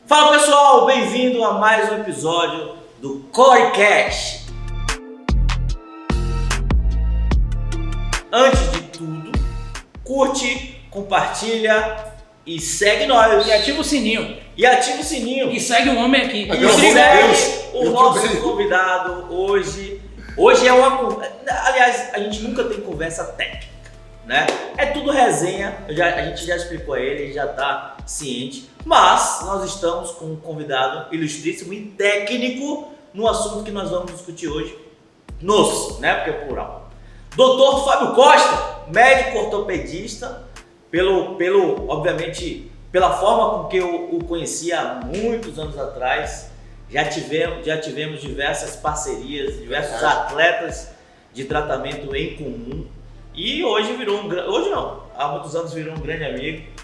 Fala pessoal, bem-vindo a mais um episódio do CoreCast. Antes de tudo, curte, compartilha e segue nós. E ativa o sininho. E segue o homem aqui. E segue o nosso convidado hoje. Hoje é uma... Aliás, a gente nunca tem conversa técnica, né? É tudo resenha. A gente já explicou a ele já está ciente. Mas nós estamos com um convidado ilustríssimo e técnico no assunto que nós vamos discutir hoje. Né? Porque é plural. Dr. Fábio Costa, médico ortopedista, obviamente, pela forma com que eu o conheci há muitos anos atrás, já tivemos diversas parcerias, diversos atletas de tratamento em comum e hoje há muitos anos virou um grande amigo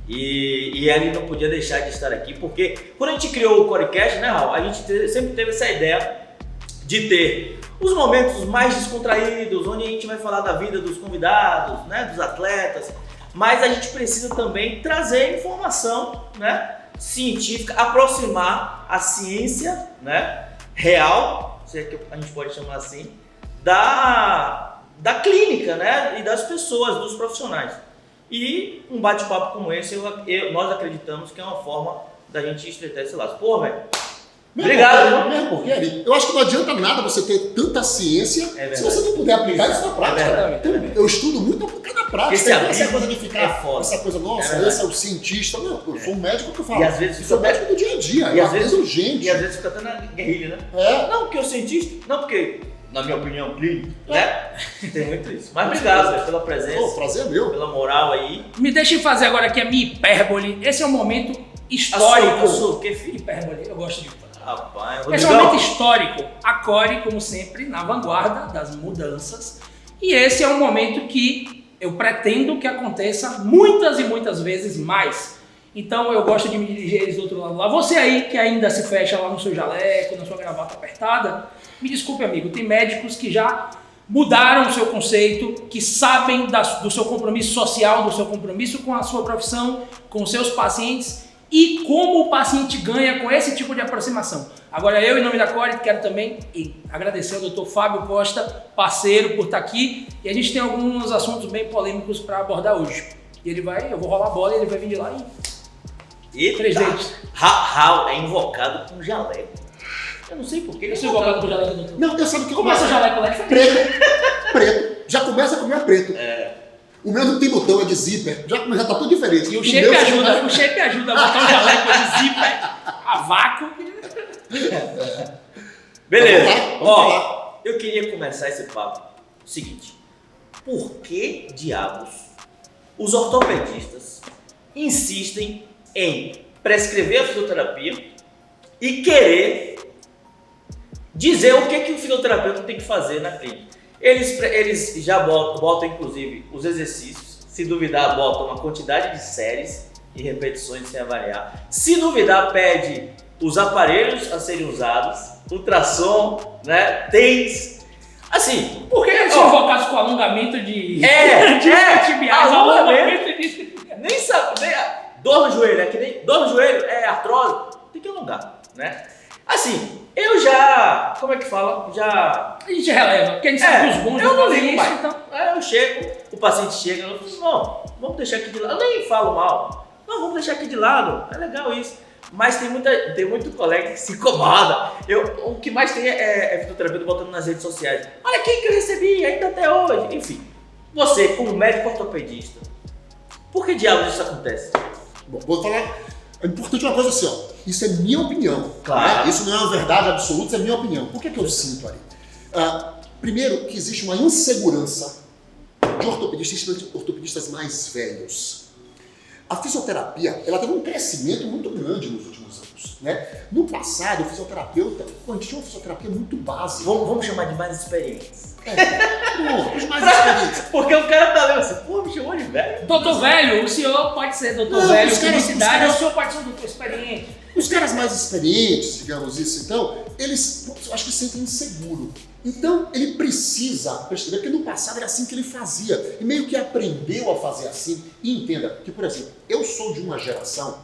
e ele não podia deixar de estar aqui, porque quando a gente criou o CoreCast, né, Raul, a gente sempre teve essa ideia de ter os momentos mais descontraídos, onde a gente vai falar da vida dos convidados, né, dos atletas, mas a gente precisa também trazer informação, né, científica, aproximar a ciência, né, real, se é que a gente pode chamar assim, da clínica, né, e das pessoas, dos profissionais. E um bate-papo como esse, nós acreditamos que é uma forma da gente estreitar esse laço. Pô, velho. Obrigado. Mesmo porque, eu acho que não adianta nada você ter tanta ciência se você não puder aplicar isso na prática. Então, eu estudo muito aplicar na prática. Essa coisa de ficar, essa coisa, nossa, esse é o cientista. Não, eu sou um médico que eu falo. E às vezes sou médico do dia a dia. E às vezes urgente. E às vezes fica até na guerrilha, né? Não, porque eu cientista, não porque, na minha opinião, clínico, né? Tem muito isso. Mas obrigado pela presença. Prazer é meu. Pela moral aí. Me deixem fazer agora aqui a minha hipérbole. Esse é um momento histórico. Que filho? Hipérbole, eu gosto de... Rapaz, esse é um momento histórico. A Core, como sempre, na vanguarda das mudanças. E esse é um momento que eu pretendo que aconteça muitas e muitas vezes mais. Então eu gosto de me dirigir eles do outro lado lá. Você aí que ainda se fecha lá no seu jaleco, na sua gravata apertada, me desculpe, amigo, tem médicos que já mudaram o seu conceito, que sabem do seu compromisso social, do seu compromisso com a sua profissão, com os seus pacientes e como o paciente ganha com esse tipo de aproximação. Agora eu, em nome da Core, quero também agradecer ao Dr. Fábio Costa, parceiro, por estar aqui. E a gente tem alguns assuntos bem polêmicos para abordar hoje. E eu vou rolar a bola e ele vai vir de lá e... Três dentes. Raul é invocado com jaleco. Eu não sei porquê. Eu sou invocado com jaleco, doutor. Não, eu sabe o que como é esse jaleco lá? Preto. Já começa com o meu preto. O meu não tem botão, é de zíper. Já tá tudo diferente. E o shape ajuda a botar um jaleco de zíper a vácuo. Beleza. Vamos lá. Eu queria começar esse papo. O seguinte. Por que diabos os ortopedistas insistem em prescrever a fisioterapia e querer dizer o que o fisioterapeuta tem que fazer na clínica? Eles já botam inclusive os exercícios, se duvidar botam uma quantidade de séries e repetições sem avaliar, se duvidar pede os aparelhos a serem usados, ultrassom, né, TENS, assim, por que eles são invocados com alongamento de tibiais, alongamento de... Nem sabe, dor no joelho, é que nem dor no joelho, é artrose, tem que alongar, né? Assim, eu já, como é que fala? A gente releva, porque a gente sabe que os bons eu não ligo isso, mais. então... Eu chego, o paciente chega, eu falo, não, vamos deixar aqui de lado, eu nem falo mal, não, vamos deixar aqui de lado, é legal isso. Mas tem muito colega que se incomoda. O que mais tem é fisioterapeuta botando nas redes sociais. Olha quem que eu recebi, ainda até hoje. Enfim, você como médico ortopedista, por que diabos isso acontece? Bom, vou falar... É importante uma coisa assim, ó. Isso é minha opinião. Claro. Né? Isso não é uma verdade absoluta, isso é minha opinião. Por que eu sinto ali? Primeiro, que existe uma insegurança de ortopedistas mais velhos. A fisioterapia, ela teve um crescimento muito grande nos últimos anos, né? No passado, o fisioterapeuta, a gente tinha uma fisioterapia muito básica. Vamos chamar de mais experientes. Os mais experientes. Porque o cara tá lendo assim, pô, me chamou de velho. Doutor velho, o senhor pode ser doutor velho com cidade, ou o senhor pode ser um doutor experiente. Os caras mais experientes, digamos isso, então, eles, eu acho que se sentem inseguros. Então, ele precisa perceber, porque no passado era assim que ele fazia, e meio que aprendeu a fazer assim. E entenda que, por exemplo, eu sou de uma geração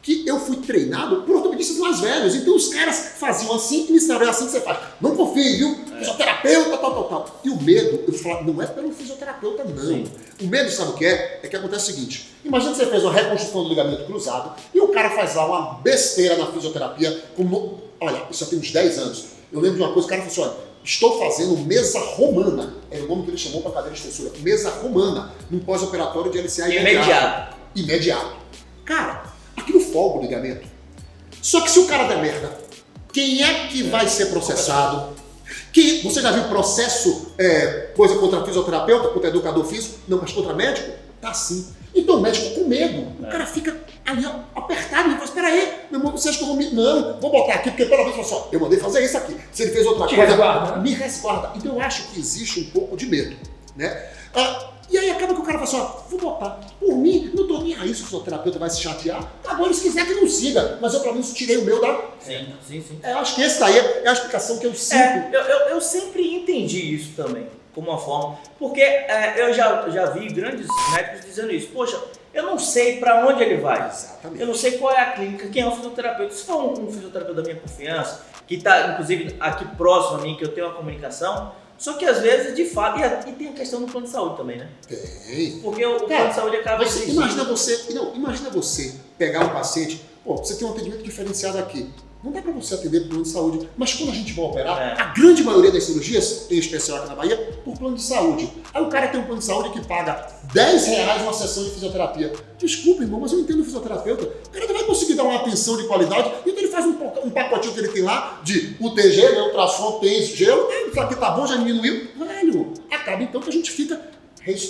que eu fui treinado por ortopedistas mais velhos. Então os caras faziam assim e me ensinaram, é assim que você faz. Não confie, viu? Fisioterapeuta, tal. E o medo, eu falo, não é pelo fisioterapeuta, não. Sim. O medo, sabe o que é? É que acontece o seguinte, imagina que você fez uma reconstrução do ligamento cruzado e o cara faz lá uma besteira na fisioterapia, como, olha, isso já tem uns 10 anos. Eu lembro de uma coisa, o cara falou assim, olha, estou fazendo mesa romana, era o nome que ele chamou para a cadeira de extensura, mesa romana, num pós-operatório de LCA imediato. Cara, aquilo folga o ligamento. Só que se o cara der merda, quem é que vai ser processado? Você já viu processo, coisa contra fisioterapeuta, contra educador físico? Não, mas contra médico? Tá assim. Então o médico com medo, o cara fica ali apertado, ele fala, espera aí, meu irmão, você acha que eu vou me... Não, vou botar aqui, porque pela vez fala só, eu mandei fazer isso aqui. Se ele fez outra coisa, me resguarda. Então eu acho que existe um pouco de medo, né? E aí acaba que o cara fala assim, ó, vou botar. Por mim, não tô nem aí se o fisioterapeuta vai se chatear. Agora, se quiser que não siga, mas eu pelo menos tirei o meu da... Sim. Eu acho que essa daí é a explicação que eu sinto. Eu sempre entendi isso também, como uma forma, porque eu já vi grandes médicos dizendo isso. Poxa, eu não sei para onde ele vai. Exatamente. Eu não sei qual é a clínica, quem é o fisioterapeuta. Se for um fisioterapeuta da minha confiança, que está, inclusive, aqui próximo a mim, que eu tenho uma comunicação, só que às vezes, de fato, e tem a questão do plano de saúde também, né? Tem. Porque o plano de saúde acaba exigindo. Imagina você pegar um paciente, você tem um atendimento diferenciado aqui. Não dá para você atender por plano de saúde, mas quando a gente vai operar, a grande maioria das cirurgias, em especial aqui na Bahia, por plano de saúde. Aí o cara tem um plano de saúde que paga R$10 uma sessão de fisioterapia. Desculpa, irmão, mas eu entendo o fisioterapeuta. O cara não vai conseguir dar uma atenção de qualidade, então ele faz um pacotinho que ele tem lá de UTG, né, ultrassom, TENS, gelo, isso aqui tá bom, já diminuiu. Velho, acaba então que a gente fica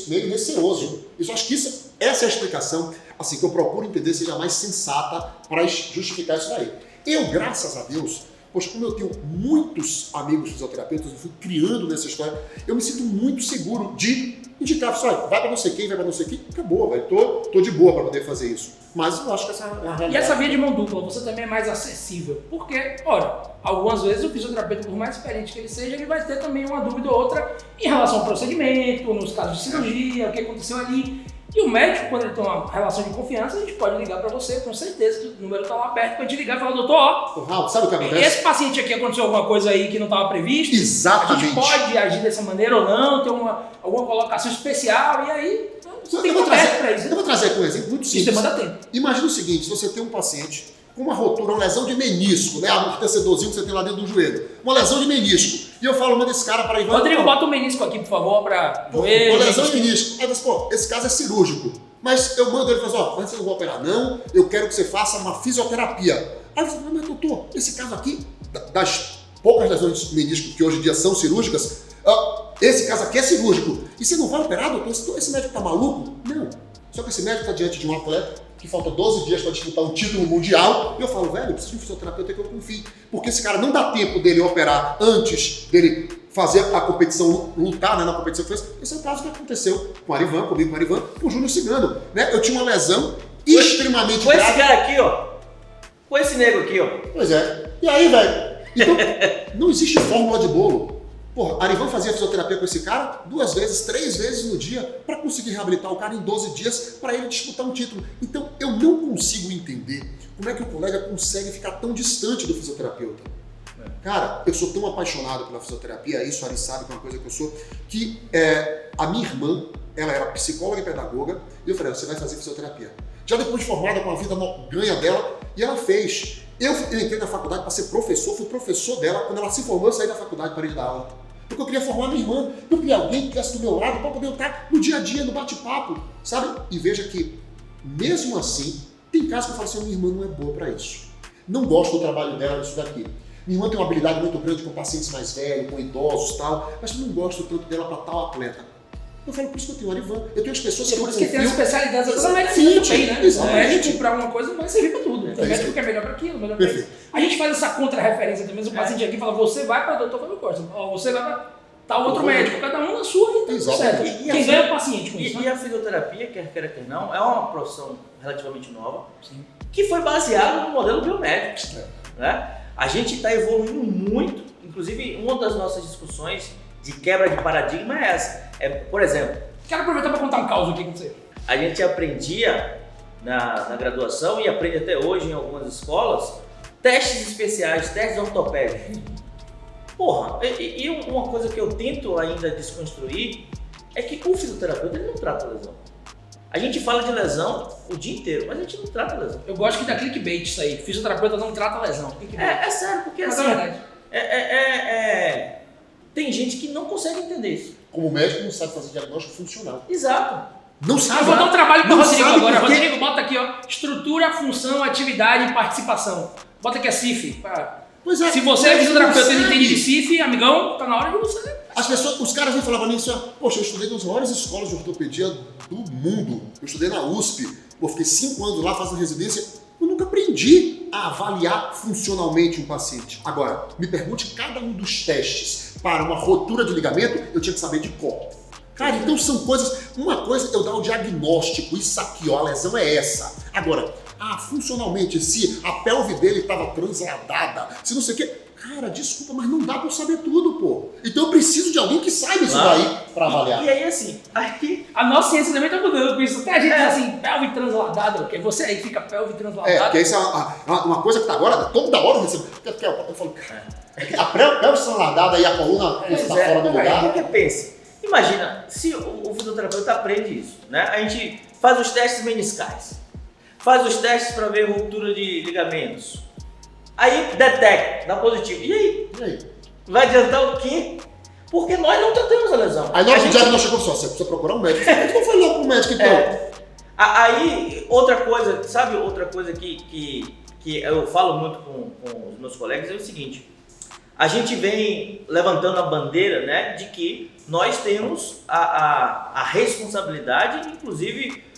meio receoso. Eu acho que essa é a explicação, assim, que eu procuro entender, seja mais sensata para justificar isso daí. Eu, graças a Deus, poxa, como eu tenho muitos amigos fisioterapeutas, eu fui criando nessa história, eu me sinto muito seguro de indicar, vai para não sei quem, vai para não sei quem, acabou, velho, tô de boa para poder fazer isso. Mas eu acho que essa é a realidade. E essa via de mão dupla, você também é mais acessível, porque, olha, algumas vezes o fisioterapeuta, por mais experiente que ele seja, ele vai ter também uma dúvida ou outra em relação ao procedimento, nos casos de cirurgia, o que aconteceu ali. E o médico, quando ele tem uma relação de confiança, a gente pode ligar para você, com certeza, que o número está lá perto, para a gente ligar e falar, doutor, Raul, sabe o que acontece? Esse paciente aqui aconteceu alguma coisa aí que não estava previsto? Exatamente. A gente pode agir dessa maneira ou não, ter alguma colocação especial, e aí você tem que trazer para isso. Eu vou trazer aqui um exemplo muito simples. Isso demanda tempo. Imagina o seguinte, se você tem um paciente com uma rotura, uma lesão de menisco, né? Amortecedorzinho que você tem lá dentro do joelho. Uma lesão de menisco. E eu falo, manda esse cara para Ivan. Rodrigo, bota o menisco aqui, por favor, para joelho. Uma lesão de menisco. Aí você, esse caso é cirúrgico. Mas eu mando ele e falo, mas você não vai operar não, eu quero que você faça uma fisioterapia. Aí você fala, mas doutor, esse caso aqui, das poucas lesões de menisco que hoje em dia são cirúrgicas, esse caso aqui é cirúrgico. E você não vai operar, doutor? Esse médico tá maluco? Não. Só que esse médico está diante de um atleta que falta 12 dias para disputar um título mundial, e eu falo, velho, eu preciso de um fisioterapeuta que eu confie. Porque esse cara não dá tempo dele operar antes dele fazer a competição, lutar, né, na competição que fez. Esse é o caso que aconteceu com o Arivan, comigo com o Arivan, com o Júnior Cigano. Né? Eu tinha uma lesão extremamente grave. Com esse cara aqui, ó. Com esse nego aqui, ó. Pois é. E aí, velho? Então, não existe fórmula de bolo. Porra, Arivan fazia fisioterapia com esse cara 2 vezes, 3 vezes no dia para conseguir reabilitar o cara em 12 dias para ele disputar um título. Então, eu não consigo entender como é que o colega consegue ficar tão distante do fisioterapeuta. Cara, eu sou tão apaixonado pela fisioterapia, isso a Ari sabe que é uma coisa que eu sou, que a minha irmã, ela era psicóloga e pedagoga, e eu falei, você vai fazer fisioterapia. Já depois de formada com a vida ganha dela, e ela fez. Eu entrei na faculdade para ser professor, fui professor dela, quando ela se formou eu saí da faculdade para ir dar aula. Porque eu queria formar minha irmã, eu queria alguém que estivesse do meu lado para poder estar no dia a dia, no bate-papo, sabe? E veja que, mesmo assim, tem casos que eu falo assim, minha irmã não é boa para isso. Não gosto do trabalho dela nisso daqui. Minha irmã tem uma habilidade muito grande com pacientes mais velhos, com idosos e tal, mas eu não gosto tanto dela para tal atleta. Eu falo, por isso que eu tenho o Arivan. Eu tenho as pessoas que eu confio. Por isso que tem as especialidades toda medicina também, né? O médico para uma coisa vai servir para tudo. Né? Tem médico que é melhor para aquilo, melhor para isso. A gente faz essa contra-referência também. O paciente aqui fala, você vai para o doutor Fábio Costa, você vai para tal outro médico, cada um na sua e tá tudo certo. Quem ganha é o paciente com isso. E a fisioterapia, quer queira quer não, é uma profissão relativamente nova, sim, que foi baseada no modelo biomédico. Né? A gente está evoluindo muito, inclusive uma das nossas discussões de quebra de paradigma é essa. Por exemplo... Quero aproveitar para contar um caos aqui com você. A gente aprendia na graduação e aprende até hoje em algumas escolas, testes especiais, testes ortopédicos. Porra, e uma coisa que eu tento ainda desconstruir é que o fisioterapeuta ele não trata lesão. A gente fala de lesão o dia inteiro, mas a gente não trata lesão. Eu gosto que dá clickbait isso aí. Fisioterapeuta não trata lesão. É sério, porque Mas assim, é verdade. Tem gente que não consegue entender isso. Como médico não sabe fazer diagnóstico funcional. Exato. Não sabe. Eu vou dar um trabalho para o Não Rodrigo sabe agora. por quê? Rodrigo, bota aqui, ó. Estrutura, função, atividade e participação. Bota aqui a CIF. Pois é. Se você é fisioterapeuta e não sabe. entende de CIF, amigão, tá na hora de você. As pessoas, os caras vêm falar pra mim assim, poxa, eu estudei nas maiores escolas de ortopedia do mundo. Eu estudei na USP, fiquei 5 anos lá fazendo residência. Eu nunca aprendi a avaliar funcionalmente um paciente. Agora, me pergunte cada um dos testes para uma rotura de ligamento, eu tinha que saber de cor. Cara, então são coisas... Uma coisa é eu dar o diagnóstico, isso aqui, ó, a lesão é essa. Agora, funcionalmente, se a pelve dele estava transladada, se não sei o quê... Cara, desculpa, mas não dá pra eu saber tudo, pô. Então eu preciso de alguém que saiba isso daí pra avaliar. E aí, assim, a nossa ciência também tá mudando com isso. Até a gente diz assim, pelve transladada, porque você aí fica pelve transladada. Porque isso é uma coisa que tá agora, toda hora eu recebo. Eu falo, cara, a pelve transladada e a coluna está fora do lugar. Porque pense, imagina, se o fisioterapeuta aprende isso, né? A gente faz os testes meniscais, faz os testes para ver ruptura de ligamentos. Aí detecta, dá positivo. E aí? Vai adiantar o quê? Porque nós não tratamos a lesão. Aí na hora que o diagnóstico chegou só, você precisa procurar um médico. Por que não foi logo pro médico então? Aí, outra coisa, sabe outra coisa que eu falo muito com os meus colegas é o seguinte. A gente vem levantando a bandeira, né, de que nós temos a responsabilidade, inclusive...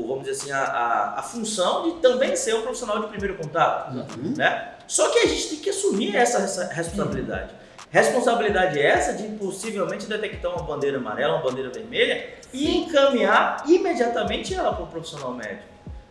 vamos dizer assim, a função de também ser um profissional de primeiro contato, né? Só que a gente tem que assumir essa responsabilidade. Responsabilidade essa de possivelmente detectar uma bandeira amarela, uma bandeira vermelha e encaminhar imediatamente ela para o profissional médico,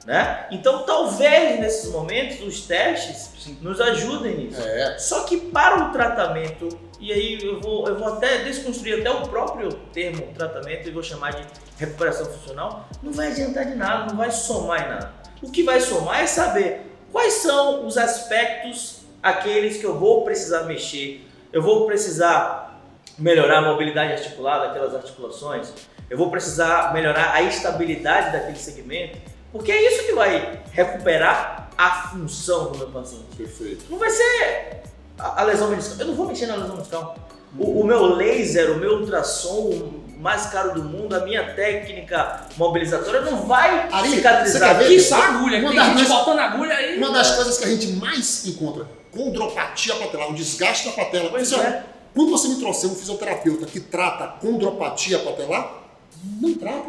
né? Então talvez nesses momentos os testes nos ajudem nisso. Só que para o tratamento, e aí eu vou até desconstruir até o próprio termo tratamento e vou chamar de recuperação funcional, não vai adiantar de nada, não vai somar em nada. O que vai somar é saber quais são os aspectos aqueles que eu vou precisar mexer, eu vou precisar melhorar a mobilidade articular daquelas articulações, eu vou precisar melhorar a estabilidade daquele segmento, porque é isso que vai recuperar a função do meu paciente. Perfeito. Não vai ser a lesão meniscal. Eu não vou mexer na lesão meniscal. O meu laser, o meu ultrassom mais caro do mundo, a minha técnica mobilizatória não vai cicatrizar. Que agulha, tem gente botando agulha aí. Uma das coisas que a gente mais encontra, condropatia patelar, um desgaste da patela. Quando você me trouxer um fisioterapeuta que trata condropatia patelar, não trata,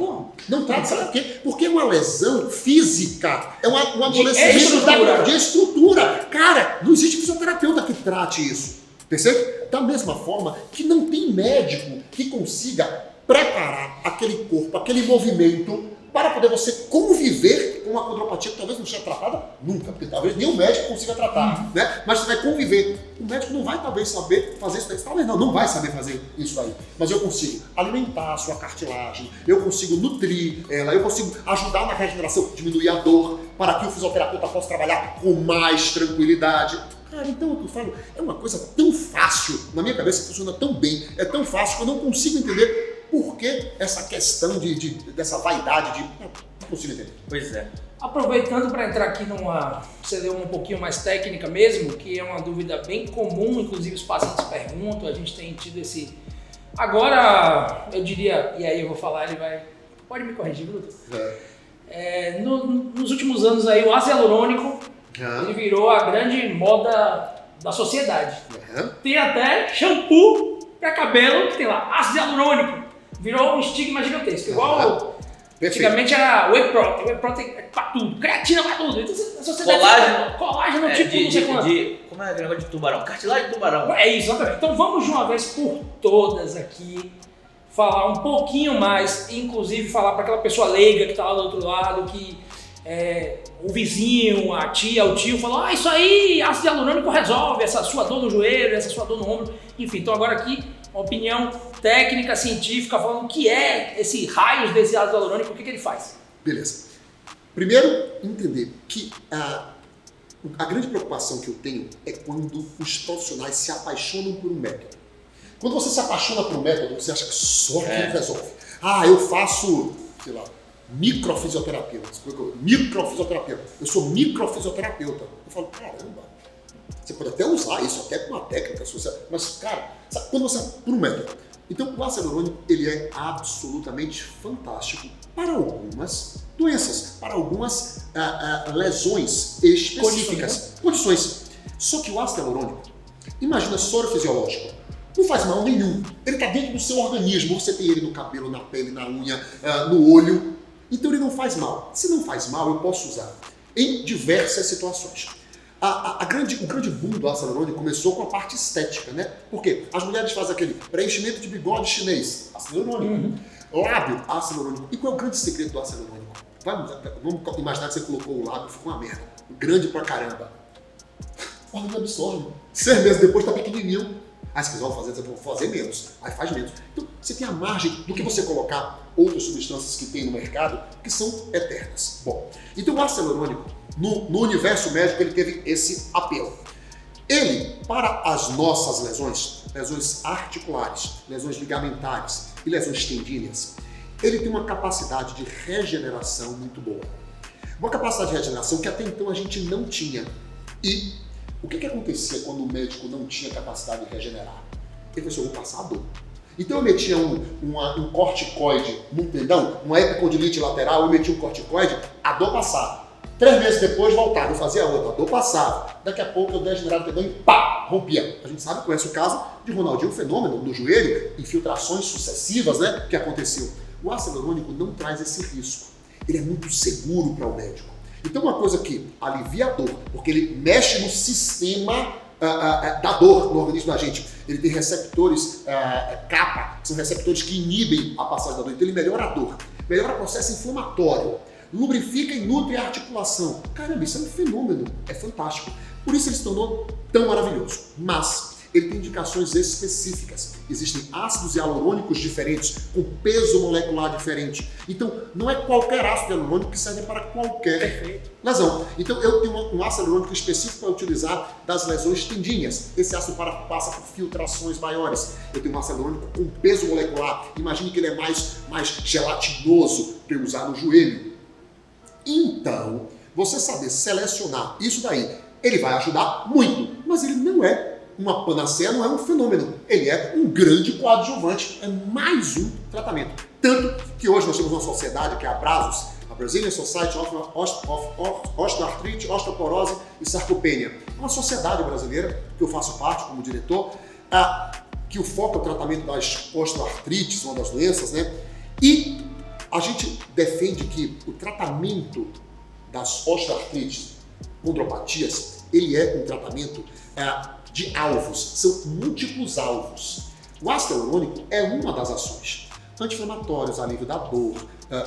não trata, sabe por quê? Porque é uma lesão física, é um amolecimento de estrutura. Cara, não existe fisioterapeuta que trate isso, percebe? Da mesma forma que não tem médico que consiga preparar aquele corpo, aquele movimento para poder você conviver com uma condropatia que talvez não seja tratada nunca, porque talvez nenhum médico consiga tratar, né? Mas você vai conviver. O médico não vai talvez saber fazer isso daí. Talvez não vai saber fazer isso daí. Mas eu consigo alimentar a sua cartilagem, eu consigo nutrir ela, eu consigo ajudar na regeneração, diminuir a dor, para que o fisioterapeuta possa trabalhar com mais tranquilidade. Cara, então o que eu falo é uma coisa tão fácil, na minha cabeça funciona tão bem, é tão fácil que eu não consigo entender por que essa questão dessa vaidade não consigo entender. Pois é. Aproveitando para entrar aqui numa CD um pouquinho mais técnica mesmo, que é uma dúvida bem comum, inclusive os pacientes perguntam, a gente tem tido esse... Agora, eu diria, e aí eu vou falar, ele vai... Pode me corrigir, Bruto? Nos últimos anos aí, o ácido hialurônico, ele virou a grande moda da sociedade. Tem até shampoo para cabelo que tem lá, ácido hialurônico. Virou um estigma gigantesco, igual antigamente era whey protein é pra tudo, creatina pra tudo. Então, a sociedade colágeno tipo não sei quanto. Como é aquele negócio de tubarão? Cartilagem de tubarão. É isso, exatamente. Então vamos de uma vez por todas aqui falar um pouquinho mais, inclusive falar para aquela pessoa leiga que tá lá do outro lado, que o vizinho, a tia, o tio falou, isso aí, ácido hialurônico resolve essa sua dor no joelho, essa sua dor no ombro. Enfim, então agora aqui uma opinião técnica, científica, falando o que é esse raios desse ácido hialurônico, o que ele faz. Beleza. Primeiro, entender que a grande preocupação que eu tenho é quando os profissionais se apaixonam por um método. Quando você se apaixona por um método, você acha que só aquilo resolve. Eu faço, sei lá, microfisioterapia. Eu sou microfisioterapeuta. Eu falo, caramba, você pode até usar isso até com uma técnica social, mas, cara, sabe, quando você por um método. Então, o ácido hialurônico, ele é absolutamente fantástico para algumas doenças, para algumas lesões específicas, condições. Só que o ácido hialurônico, imagina soro fisiológico, não faz mal nenhum. Ele está dentro do seu organismo, você tem ele no cabelo, na pele, na unha, no olho. Então ele não faz mal. Se não faz mal, eu posso usar em diversas situações. O grande boom do ácido hialurônico começou com a parte estética, né? Porque as mulheres fazem aquele preenchimento de bigode chinês, ácido hialurônico. Lábio, ácido hialurônico. E qual é o grande segredo do ácido hialurônico? Vamos imaginar que você colocou o lábio e ficou uma merda. Grande pra caramba. O órgão absorve. 6 meses depois tá pequenininho. Aí se quiser fazer, você pode fazer menos. Aí faz menos. Então você tem a margem do que você colocar outras substâncias que tem no mercado que são eternas. Bom, então o ácido hialurônico, no universo médico, ele teve esse apelo. Ele, para as nossas lesões articulares, lesões ligamentares e lesões tendíneas, ele tem uma capacidade de regeneração muito boa. Uma capacidade de regeneração que até então a gente não tinha. E o que acontecia quando o médico não tinha capacididade de regenerar? Ele pensou, eu vou passar a dor. Então eu metia um corticoide num tendão, uma epicondilite lateral, eu metia um corticoide, a dor passava. 3 meses depois voltava, eu fazia outra, a dor passava. Daqui a pouco eu degenerava o tendão e pá, rompia. A gente sabe, conhece o caso de Ronaldinho Fenômeno do joelho, infiltrações sucessivas, né, que aconteciam. O ácido hialurônico não traz esse risco. Ele é muito seguro para o médico. Então uma coisa que alivia a dor, porque ele mexe no sistema da dor no organismo da gente. Ele tem receptores kappa, que são receptores que inibem a passagem da dor. Então ele melhora a dor, melhora o processo inflamatório, lubrifica e nutre a articulação. Caramba, isso é um fenômeno, é fantástico. Por isso ele se tornou tão maravilhoso. Mas ele tem indicações específicas. Existem ácidos hialurônicos diferentes, com peso molecular diferente. Então, não é qualquer ácido hialurônico que serve para qualquer lesão. Então, eu tenho um ácido hialurônico específico para utilizar das lesões tendíneas. Esse ácido passa por filtrações maiores. Eu tenho um ácido hialurônico com peso molecular. Imagine que ele é mais gelatinoso para eu usar no joelho. Então, você saber selecionar isso daí, ele vai ajudar muito, mas ele não é uma panaceia, não é um fenômeno. Ele é um grande coadjuvante, é mais um tratamento. Tanto que hoje nós temos uma sociedade que é a BRASOS, a Brazilian Society of Osteoartrite, Osteoporose e Sarcopenia. É uma sociedade brasileira, que eu faço parte como diretor, que o foco é o tratamento das osteoartrites, uma das doenças, né? E a gente defende que o tratamento das osteoartrites, condropatias, ele é um tratamento de alvos, são múltiplos alvos. O ácido hialurônico é uma das ações. Anti-inflamatórios, alívio da dor,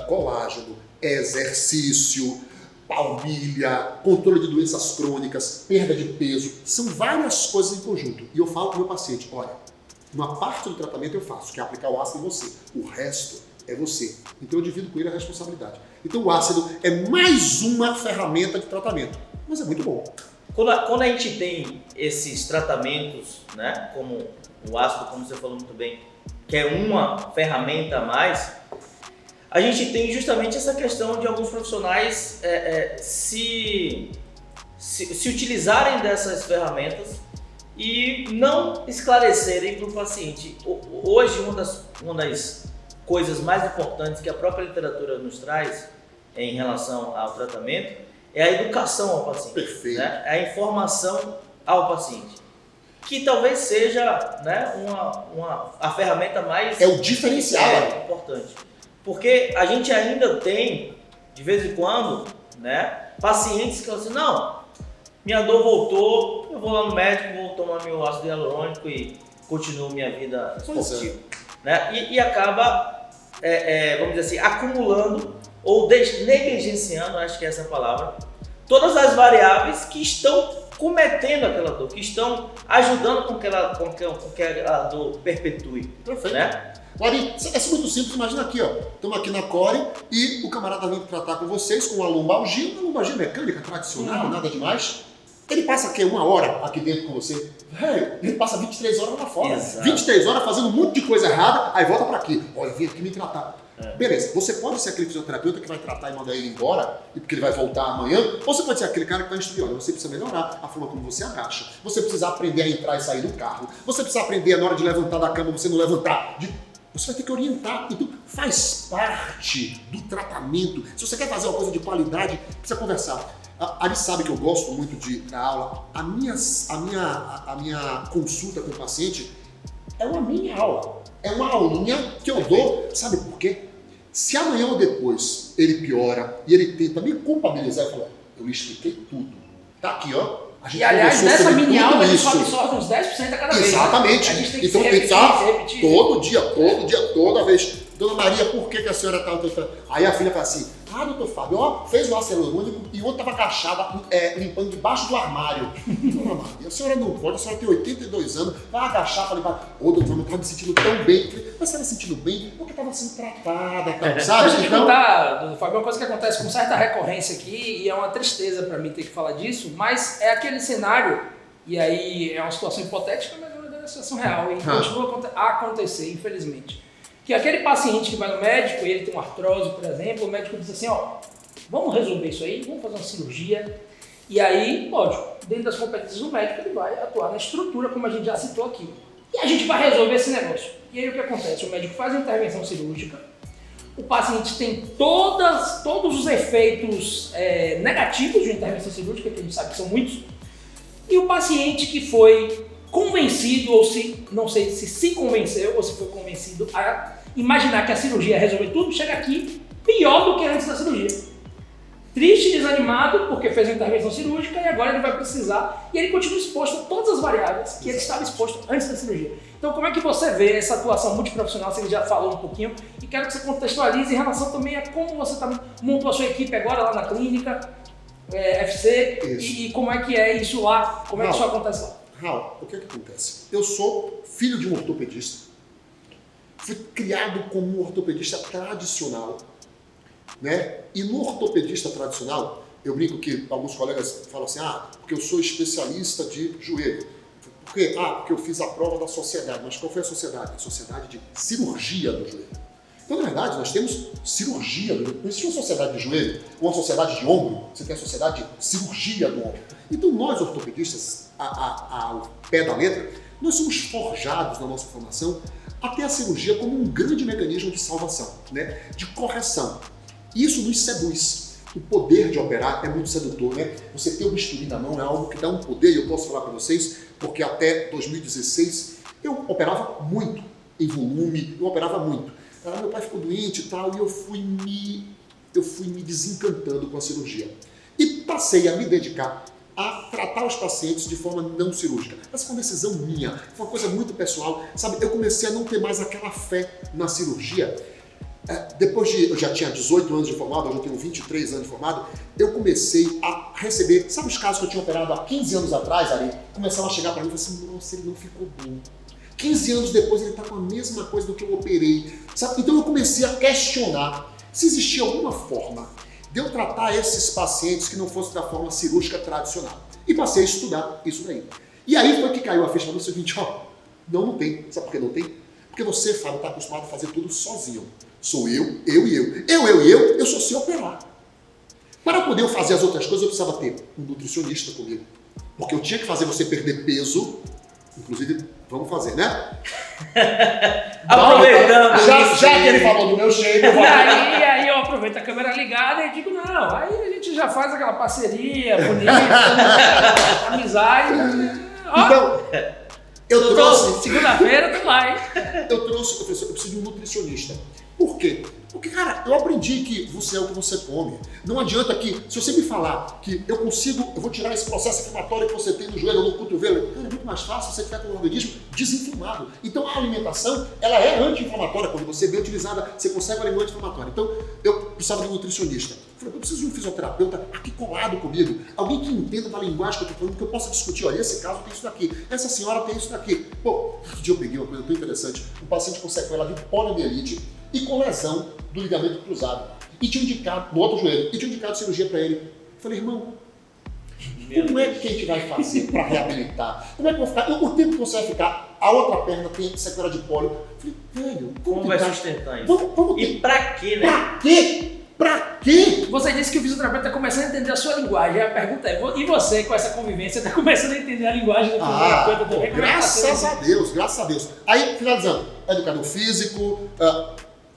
colágeno, exercício, palmilha, controle de doenças crônicas, perda de peso, são várias coisas em conjunto. E eu falo para o meu paciente, olha, uma parte do tratamento eu faço, que é aplicar o ácido em você. O resto é você. Então eu divido com ele a responsabilidade. Então o ácido é mais uma ferramenta de tratamento, mas é muito bom. Quando a gente tem esses tratamentos, né, como o ácido, como você falou muito bem, que é uma ferramenta a mais, a gente tem justamente essa questão de alguns profissionais se utilizarem dessas ferramentas e não esclarecerem para o paciente. Hoje, uma das coisas mais importantes que a própria literatura nos traz em relação ao tratamento é a educação ao paciente. Perfeito. Né? É a informação ao paciente, que talvez seja, né, a ferramenta mais é o diferencial importante. Porque a gente ainda tem, de vez em quando, né, pacientes que falam assim, não, minha dor voltou, eu vou lá no médico, vou tomar meu ácido hialurônico e continuo minha vida esportiva. Né? E acaba, vamos dizer assim, acumulando ou negligenciando, acho que é essa a palavra, todas as variáveis que estão cometendo aquela dor, que estão ajudando com que a dor perpetue. Perfeito. Né? Core, é muito simples, imagina aqui, ó. Estamos aqui na Core e o camarada vem tratar com vocês com uma lombalgia mecânica tradicional, nada demais. Ele passa aqui 1 hora aqui dentro com você. Ele passa 23 horas lá fora. Exato. 23 horas fazendo um monte de coisa errada, aí volta pra aqui. Olha, vem aqui me tratar. Beleza, você pode ser aquele fisioterapeuta que vai tratar e mandar ele embora, porque ele vai voltar amanhã, ou você pode ser aquele cara que vai instruir, olha, você precisa melhorar a forma como você agacha, você precisa aprender a entrar e sair do carro, você precisa aprender na hora de levantar da cama, você não levantar. Você vai ter que orientar, então faz parte do tratamento. Se você quer fazer uma coisa de qualidade, precisa conversar. A Ari sabe que eu gosto muito de dar aula. A minha consulta com o paciente é uma mini aula. É uma aulinha que eu dou, sabe por quê? Se amanhã ou depois ele piora e ele tenta me culpabilizar, eu falo, eu lhe expliquei tudo. Tá aqui, ó. A gente E aliás, conversou nessa sobre mini tudo aula a gente isso. só absorve uns 10% a cada vez. Exatamente. Né? A gente tem que Então se repetir, pensar se repetir. todo dia, toda vez. Dona Maria, por que a senhora tá... Aí a filha fala assim, doutor Fábio, ó, fez o ácido hialurônico e o outro tava agachado, limpando debaixo do armário. Dona Maria, a senhora não pode, a senhora tem 82 anos, vai agachar para limpar. Ô, doutor, não tava me sentindo tão bem. Mas você estava sentindo bem porque estava sendo tratada, tá, sabe? Deixa eu te Então, contar, Fábio, uma coisa que acontece com certa recorrência aqui, e é uma tristeza para mim ter que falar disso, mas é aquele cenário, e aí é uma situação hipotética, mas é uma situação real, e continua a acontecer, infelizmente. Que aquele paciente que vai no médico, e ele tem uma artrose, por exemplo, o médico diz assim, ó, vamos resolver isso aí, vamos fazer uma cirurgia, e aí, lógico, dentro das competências do médico, ele vai atuar na estrutura, como a gente já citou aqui. E a gente vai resolver esse negócio. E aí o que acontece? O médico faz a intervenção cirúrgica, o paciente tem todos os efeitos negativos de uma intervenção cirúrgica, que a gente sabe que são muitos, e o paciente que foi convencido, ou não sei se convenceu, ou se foi convencido a imaginar que a cirurgia ia resolver tudo, chega aqui pior do que antes da cirurgia. Triste e desanimado, porque fez a intervenção cirúrgica e agora ele vai precisar, e ele continua exposto a todas as variáveis que ele estava exposto antes da cirurgia. Então como é que você vê essa atuação multiprofissional, você já falou um pouquinho, e quero que você contextualize em relação também a como você montou a sua equipe agora lá na clínica, FC, e como é que é isso lá, como é que isso acontece lá? Raul, o que acontece? Eu sou filho de um ortopedista, fui criado como um ortopedista tradicional, né? E no ortopedista tradicional, eu brinco que alguns colegas falam assim, porque eu sou especialista de joelho. Por quê? Porque eu fiz a prova da sociedade. Mas qual foi a sociedade? A sociedade de cirurgia do joelho. Então, na verdade, nós temos cirurgia do joelho. Não existe uma sociedade de joelho, uma sociedade de ombro, você tem a sociedade de cirurgia do ombro. Então, nós ortopedistas, ao pé da letra, nós somos forjados na nossa formação a ter a cirurgia como um grande mecanismo de salvação, né? De correção. Isso nos seduz. O poder de operar é muito sedutor, né? Você ter o bisturi na mão é algo que dá um poder, e eu posso falar para vocês, porque até 2016 eu operava muito em volume, eu operava muito. Meu pai ficou doente e tal, e eu fui me desencantando com a cirurgia. E passei a me dedicar a tratar os pacientes de forma não cirúrgica. Essa foi uma decisão minha, foi uma coisa muito pessoal, sabe? Eu comecei a não ter mais aquela fé na cirurgia. Depois eu já tinha 18 anos de formado, eu já tenho 23 anos de formado, eu comecei a receber, sabe os casos que eu tinha operado há 15 anos atrás, Ari? Começaram a chegar para mim e falaram assim, nossa, ele não ficou bom. 15 anos depois ele está com a mesma coisa do que eu operei, sabe? Então eu comecei a questionar se existia alguma forma de eu tratar esses pacientes que não fosse da forma cirúrgica tradicional. E passei a estudar isso daí. E aí foi que caiu a ficha para o seguinte, não tem. Sabe por que não tem? Porque você, Fábio, está acostumado a fazer tudo sozinho. Sou eu e eu. Eu só sei operar. Para poder fazer as outras coisas, eu precisava ter um nutricionista comigo. Porque eu tinha que fazer você perder peso. Inclusive, vamos fazer, né? Aproveitando. Já que ele falou do meu shape, eu vou... E aí eu aproveito a câmera ligada e digo, não, aí a gente já faz aquela parceria bonita, amizade. Então, eu trouxe... Segunda-feira, tô lá, hein? Eu preciso de um nutricionista. Por quê? Porque, cara, eu aprendi que você é o que você come. Não adianta que, se você me falar que eu vou tirar esse processo inflamatório que você tem no joelho ou no cotovelo, cara, é muito mais fácil você ficar com o organismo desinflamado. Então a alimentação, ela é anti-inflamatória. Quando você é bem utilizada, você consegue um alimento anti-inflamatório. Então, eu precisava de um nutricionista. Eu falei, eu preciso de um fisioterapeuta aqui colado comigo. Alguém que entenda da linguagem que eu estou falando, que eu possa discutir. Olha, esse caso tem isso daqui, essa senhora tem isso daqui. Pô, outro dia eu peguei uma coisa tão interessante. Um paciente com sequela de poliomielite e com lesão do ligamento cruzado. E tinha indicado, no outro joelho, e tinha indicado cirurgia para ele. Eu falei, irmão, como é que a gente vai fazer para reabilitar? Como é que vai ficar? O tempo que você vai ficar, a outra perna tem sequela de pólio. Eu falei, velho, como vai sustentar isso? Vamos e pra quê, né? Pra quê? Pra quê? Você disse que o fisioterapeuta está começando a entender a sua linguagem. A pergunta é, e você, com essa convivência, está começando a entender a linguagem do fisioterapeuta também? Graças a Deus, graças a Deus. Aí, finalizando, educador físico,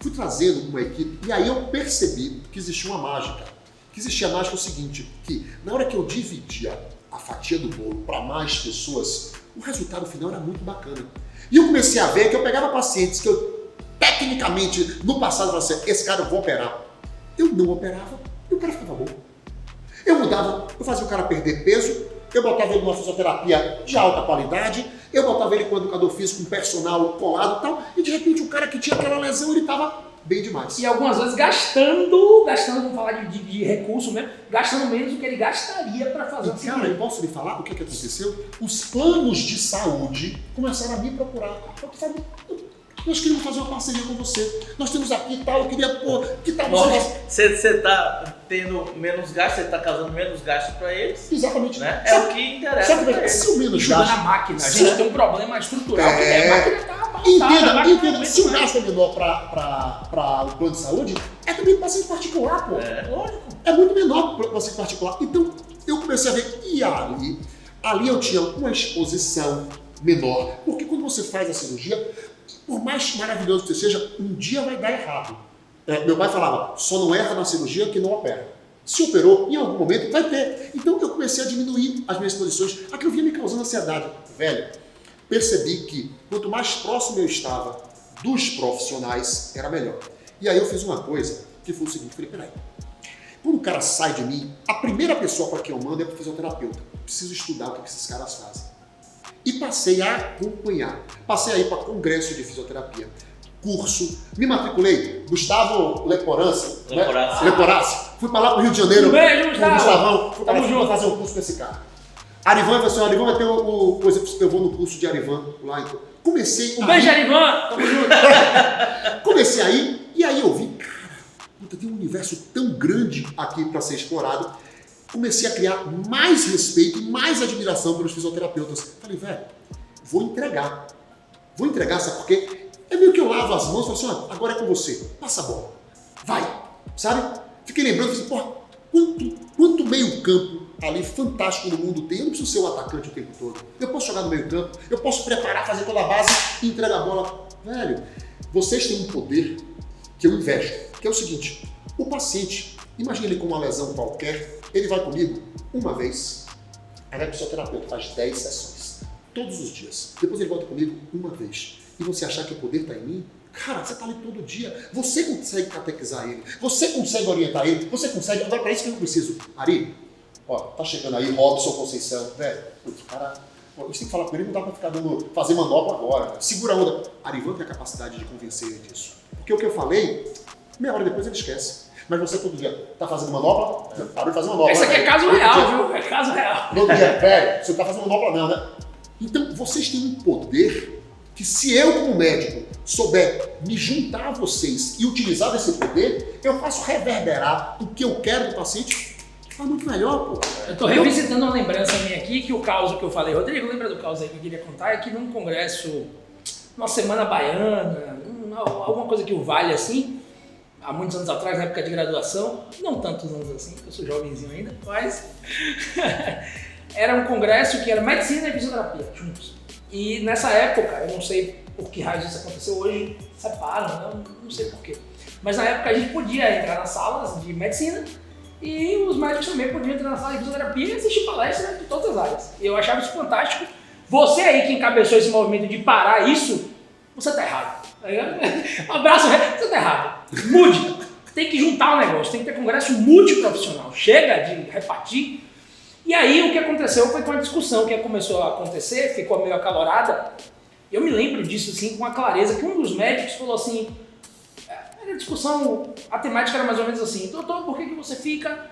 fui trazendo uma equipe e aí eu percebi que existia uma mágica. Que existia a mágica o seguinte, que na hora que eu dividia a fatia do bolo para mais pessoas, o resultado final era muito bacana. E eu comecei a ver que eu pegava pacientes que eu, tecnicamente, no passado, falava assim, esse cara eu vou operar. Eu não operava e o cara ficava bom. Eu mudava, eu fazia o cara perder peso, eu botava ele numa fisioterapia de alta qualidade, eu botava ele com educador físico, um personal colado e tal, e de repente o cara que tinha aquela lesão, ele estava bem demais. E algumas vezes gastando, vamos falar de recurso mesmo, gastando menos do que ele gastaria para fazer E cara, eu posso lhe falar o que aconteceu? Os planos de saúde começaram a me procurar. Nós queríamos fazer uma parceria com você. Nós temos aqui e tal, eu queria, que tal você está tendo menos gasto, você está causando menos gasto para eles. Exatamente. Né? É o que interessa. Se o menos gasto na máquina, a gente tem um problema estrutural, que a máquina está abaltada. Entenda, se o gasto é menor para o plano de saúde, é também para paciente particular, pô. Lógico. É muito menor para o paciente particular. Então, eu comecei a ver, e ali eu tinha uma exposição menor, porque quando você faz a cirurgia, por mais maravilhoso que seja, um dia vai dar errado. Meu pai falava, só não erra na cirurgia que não opera. Se operou, em algum momento vai ter. Então eu comecei a diminuir as minhas exposições. Aquilo vinha me causando ansiedade. Velho, percebi que quanto mais próximo eu estava dos profissionais, era melhor. E aí eu fiz uma coisa, que foi o seguinte, falei, peraí. Quando o cara sai de mim, a primeira pessoa para quem eu mando é para o fisioterapeuta. Preciso estudar o que esses caras fazem. E passei a acompanhar. Passei a ir para congresso de fisioterapia, curso, me matriculei, Gustavo Leporassi. Fui para lá para o Rio de Janeiro. Beijo, com o Gustavão, fui para fazer um curso com esse cara. Arivan falou assim, Arivan vai ter coisa que eu vou no curso de Arivan lá. Então, comecei a beijo, Arivan, tamo junto. Comecei a ir, e aí eu vi, cara, tem um universo tão grande aqui para ser explorado. Comecei a criar mais respeito e mais admiração pelos fisioterapeutas. Falei, velho, vou entregar. Sabe por quê? É meio que eu lavo as mãos e falo assim, agora é com você, passa a bola. Vai, sabe? Fiquei lembrando, assim, porra, quanto meio campo ali fantástico no mundo tem. Eu não preciso ser o atacante o tempo todo. Eu posso jogar no meio campo, eu posso preparar, fazer toda a base e entregar a bola. Velho, vocês têm um poder que eu invejo, que é o seguinte, o paciente, imagina ele com uma lesão qualquer, ele vai comigo uma vez, aí vai pro seu terapeuta, faz 10 sessões, todos os dias. Depois ele volta comigo uma vez. E você achar que o poder está em mim? Cara, você está ali todo dia. Você consegue catequizar ele, você consegue orientar ele, você consegue. Agora, para isso que eu preciso. Ari, ó, tá chegando aí Robson Conceição, velho, cara, a gente tem que falar com ele, não dá para ficar fazer manobra agora. Segura a onda. Arivan tem a capacidade de convencer ele disso. Porque o que eu falei, meia hora depois ele esquece. Mas você todo dia tá fazendo manopla? Parou de fazer manopla. Isso aqui é caso real, viu? É caso real. Todo dia, velho, você não tá fazendo manopla não, né? Então, vocês têm um poder que se eu, como médico, souber me juntar a vocês e utilizar desse poder, eu faço reverberar o que eu quero do paciente. Tá muito melhor, pô. Eu tô revisitando uma lembrança minha aqui, que o caso que eu falei, Rodrigo, lembra do caso aí que eu queria contar? É que num congresso, numa semana baiana, alguma coisa que o vale assim, há muitos anos atrás, na época de graduação, não tantos anos assim, eu sou jovenzinho ainda, mas era um congresso que era medicina e fisioterapia juntos. E nessa época, eu não sei por que raio isso aconteceu, hoje separam, não sei por quê. Mas na época a gente podia entrar nas salas de medicina e os médicos também podiam entrar na sala de fisioterapia e assistir palestras de todas as áreas. E eu achava isso fantástico. Você aí que encabeçou esse movimento de parar isso, você tá errado. Um abraço, você tá errado. Mude. Tem que juntar o negócio, tem que ter congresso multiprofissional. Chega de repartir. E aí o que aconteceu foi com a discussão que começou a acontecer, ficou meio acalorada. Eu me lembro disso assim, com a clareza, que um dos médicos falou assim, era a discussão, a temática era mais ou menos assim, doutor, por que você fica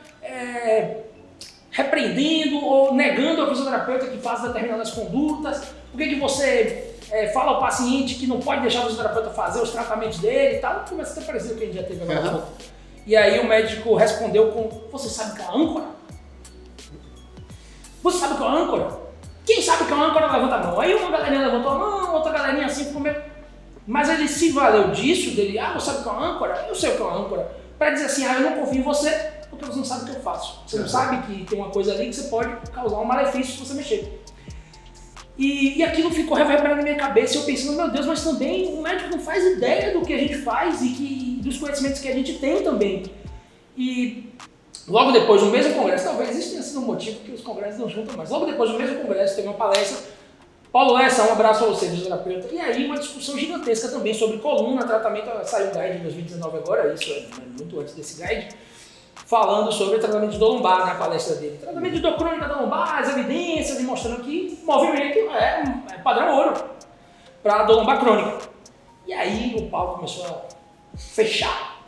repreendendo ou negando ao fisioterapeuta que faz determinadas condutas? Por que você fala ao paciente que não pode deixar o fisioterapeuta fazer os tratamentos dele e tal? Começa a ter parecido que a gente já teve agora. Uhum. E aí o médico respondeu com, você sabe o que é âncora? Você sabe o que é âncora? Quem sabe o que é âncora levanta a mão. Aí uma galerinha levantou a mão, outra galerinha assim ficou meio... Mas ele se valeu disso, dele, você sabe o que é âncora? Eu sei o que é âncora. Para dizer assim, eu não confio em você porque você não sabe o que eu faço. Você não sabe que tem uma coisa ali que você pode causar um malefício se você mexer. E aquilo ficou reverberando na minha cabeça e eu pensando, meu Deus, mas também o médico não faz ideia do que a gente faz e dos conhecimentos que a gente tem também. E logo depois do mesmo congresso, talvez isso tenha sido um motivo que os congressos não juntam mais. Logo depois do mesmo congresso, teve uma palestra. Paulo Lessa, um abraço a você, fisioterapeuta. E aí uma discussão gigantesca também sobre coluna, tratamento. Saiu um guide em 2019 agora, isso é muito antes desse guide, falando sobre tratamento de dor lombar na palestra dele. Tratamento de dor crônica da lombar, as evidências e mostrando que movimento é padrão ouro para dor lombar crônica. E aí o Paulo começou a fechar.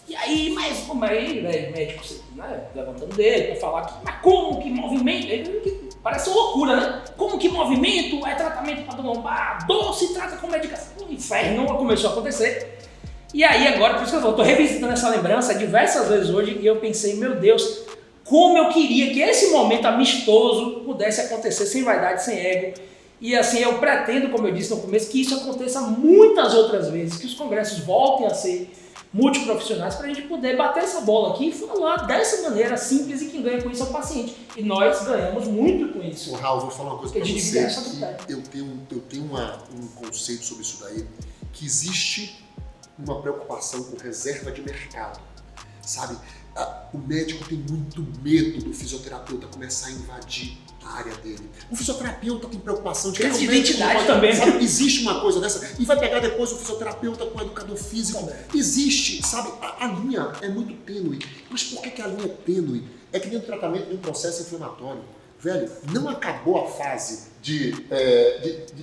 E aí, mas como aí, médico, né, levantando o dedo para falar que, mas como que movimento? Parece uma loucura, né? Como que movimento é tratamento para dor lombar? Dor se trata com medicação. O inferno começou a acontecer. E aí agora, por isso que eu estou revisitando essa lembrança diversas vezes hoje e eu pensei, meu Deus, como eu queria que esse momento amistoso pudesse acontecer sem vaidade, sem ego. E assim, eu pretendo, como eu disse no começo, que isso aconteça muitas outras vezes, que os congressos voltem a ser multiprofissionais para a gente poder bater essa bola aqui e falar dessa maneira simples e quem ganha com isso é o paciente. E nós ganhamos muito com isso. Ô, Raul, vou falar uma coisa para você, que eu tenho um conceito sobre isso daí, que existe uma preocupação com reserva de mercado, sabe? O médico tem muito medo do fisioterapeuta começar a invadir a área dele. O fisioterapeuta tem preocupação de crise de identidade também. Sabe? Existe uma coisa dessa e vai pegar depois o fisioterapeuta com o educador físico. Também. Existe, sabe? A linha é muito tênue. Mas por que a linha é tênue? É que nem o tratamento de um processo inflamatório. Velho, não acabou a fase de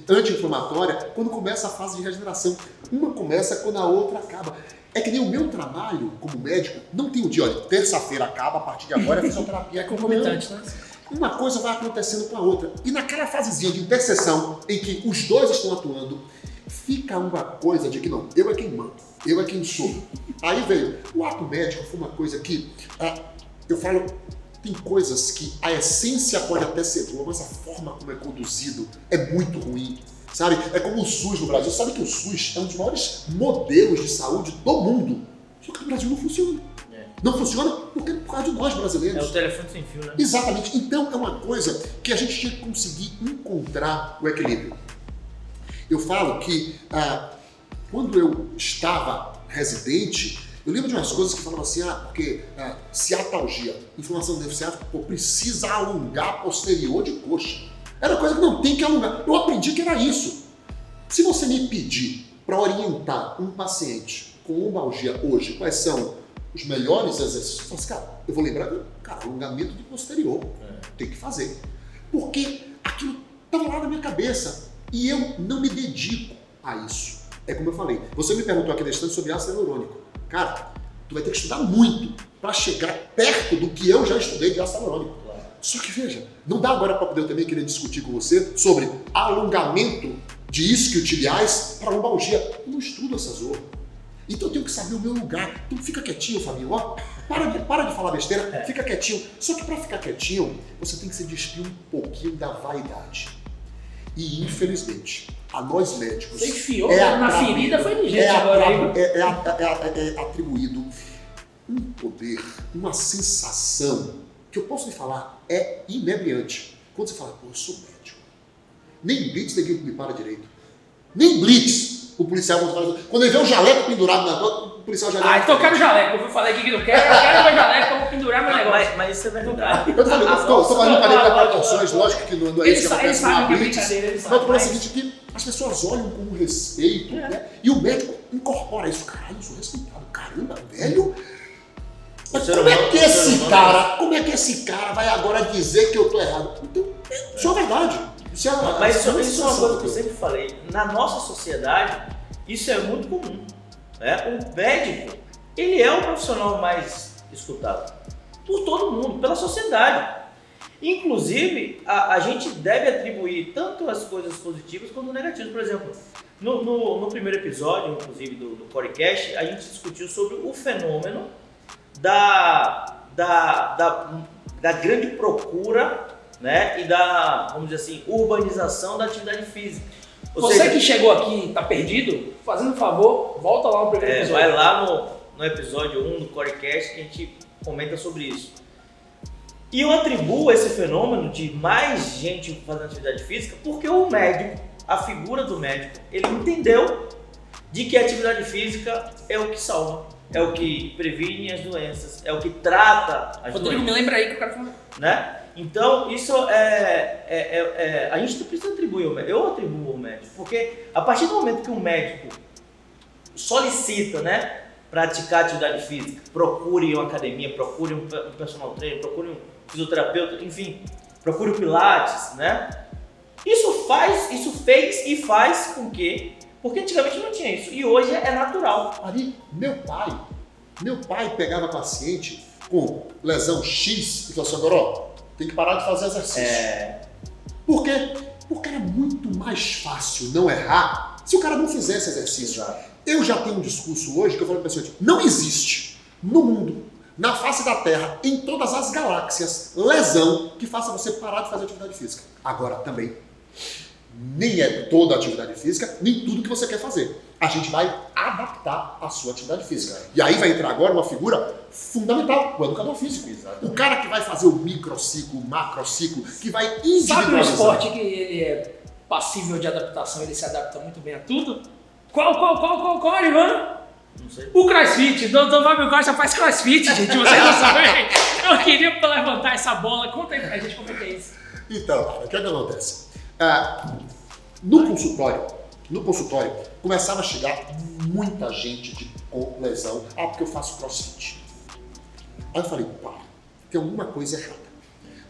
anti-inflamatória quando começa a fase de regeneração. Uma começa quando a outra acaba. É que nem o meu trabalho como médico, não tem o dia, olha, terça-feira acaba, a partir de agora é fisioterapia. É concomitante, né? Uma coisa vai acontecendo com a outra. E naquela fasezinha de interseção em que os dois estão atuando, fica uma coisa de que não, eu é quem mando, eu é quem sou. Aí veio, o ato médico foi uma coisa que, eu falo, tem coisas que a essência pode até ser boa, mas a forma como é conduzido é muito ruim. Sabe? É como o SUS no Brasil. Sabe que o SUS é um dos maiores modelos de saúde do mundo. Só que no Brasil não funciona. Não funciona por causa de nós brasileiros. É o telefone sem fio, né? Exatamente. Então é uma coisa que a gente tinha que conseguir encontrar o equilíbrio. Eu falo que quando eu estava residente, eu lembro de umas coisas que falavam assim, porque ciatalgia, inflamação do nervo ciático, precisa alongar a posterior de coxa. Era coisa que não tem que alongar. Eu aprendi que era isso. Se você me pedir para orientar um paciente com lombalgia hoje, quais são os melhores exercícios, eu falo assim, cara, eu vou lembrar, alongamento de posterior. Tem que fazer. Porque aquilo estava lá na minha cabeça e eu não me dedico a isso. É como eu falei. Você me perguntou aqui na estante sobre ácido hialurônico. Cara, tu vai ter que estudar muito para chegar perto do que eu já estudei de ácido hialurônico. Só que veja, não dá agora para poder eu também querer discutir com você sobre alongamento de isquiotibiais para lombalgia. Eu não estudo essa zorra. Então eu tenho que saber o meu lugar. Então fica quietinho, Fabinho. Ó, para de falar besteira, fica quietinho. Só que para ficar quietinho, você tem que se despir um pouquinho da vaidade. E infelizmente, a nós médicos... Você enfiou na ferida, foi ligeiro agora. É atribuído um poder, uma sensação que eu posso lhe falar, é inebriante. Quando você fala, eu sou médico. Nem blitz ninguém me para direito. Nem blitz o policial, quando ele vê um jaleco pendurado na dor, policial já Então eu quero jaleco. Eu falei aqui que não quero, eu quero meu jaleco, eu vou pendurar meu negócio. Mas isso é verdade. Eu tô falando para proporções, lógico que não é isso que acontece sabem na que é blitz. brincadeira, Mas eles eu tô falando o sabem. seguinte, que as pessoas olham com respeito, né? E o médico incorpora isso. Caralho, eu sou respeitado. Caramba, velho. Mas como é que esse cara vai agora dizer que eu tô errado? Então, isso é verdade. Isso é Mas isso é uma coisa que eu sempre falei. Na nossa sociedade, isso é muito comum. Né? O médico, ele é o profissional mais escutado por todo mundo, pela sociedade. Inclusive, a gente deve atribuir tanto as coisas positivas quanto negativas. Por exemplo, no primeiro episódio, inclusive, do podcast, a gente discutiu sobre o fenômeno da grande procura, né, e da, vamos dizer assim, urbanização da atividade física. Você que chegou aqui e está perdido, fazendo um favor, volta lá no primeiro episódio. Vai lá no episódio 1 do Corecast que a gente comenta sobre isso. E eu atribuo esse fenômeno de mais gente fazendo atividade física porque o médico, a figura do médico, ele entendeu de que a atividade física é o que salva, é o que previne as doenças, é o que trata as Rodrigo, doenças. me lembra aí que eu quero falar. Né? Então, isso a gente precisa atribuir ao médico. Eu atribuo ao médico, porque a partir do momento que um médico solicita, né, praticar atividade física, procure uma academia, procure um personal trainer, procure um fisioterapeuta, enfim, procure o Pilates, né? Isso fez e faz com que, porque antigamente não tinha isso, e hoje é natural. Ali, meu pai pegava paciente com lesão X e falou assim, agora, ó, tem que parar de fazer exercício. Por quê? Porque era muito mais fácil não errar se o cara não fizesse exercício. Exato. Eu já tenho um discurso hoje que eu falo para o paciente, não existe no mundo, na face da Terra, em todas as galáxias, lesão que faça você parar de fazer atividade física. Agora, também, nem é toda atividade física, nem tudo que você quer fazer. A gente vai adaptar a sua atividade física. E aí vai entrar agora uma figura fundamental, o educador físico. Exatamente. O cara que vai fazer o microciclo, o macrociclo, que vai individualizar. Sabe um esporte que ele é passível de adaptação, ele se adapta muito bem a tudo? Qual, Ivan? Não sei. O CrossFit. Dr. Fábio Costa faz CrossFit, gente. Vocês não sabem? Eu queria levantar essa bola. Conta aí pra gente como é que é isso. Então, o que acontece? No consultório, começava a chegar muita gente com lesão. Porque eu faço CrossFit. Aí eu falei, pá, tem alguma coisa errada.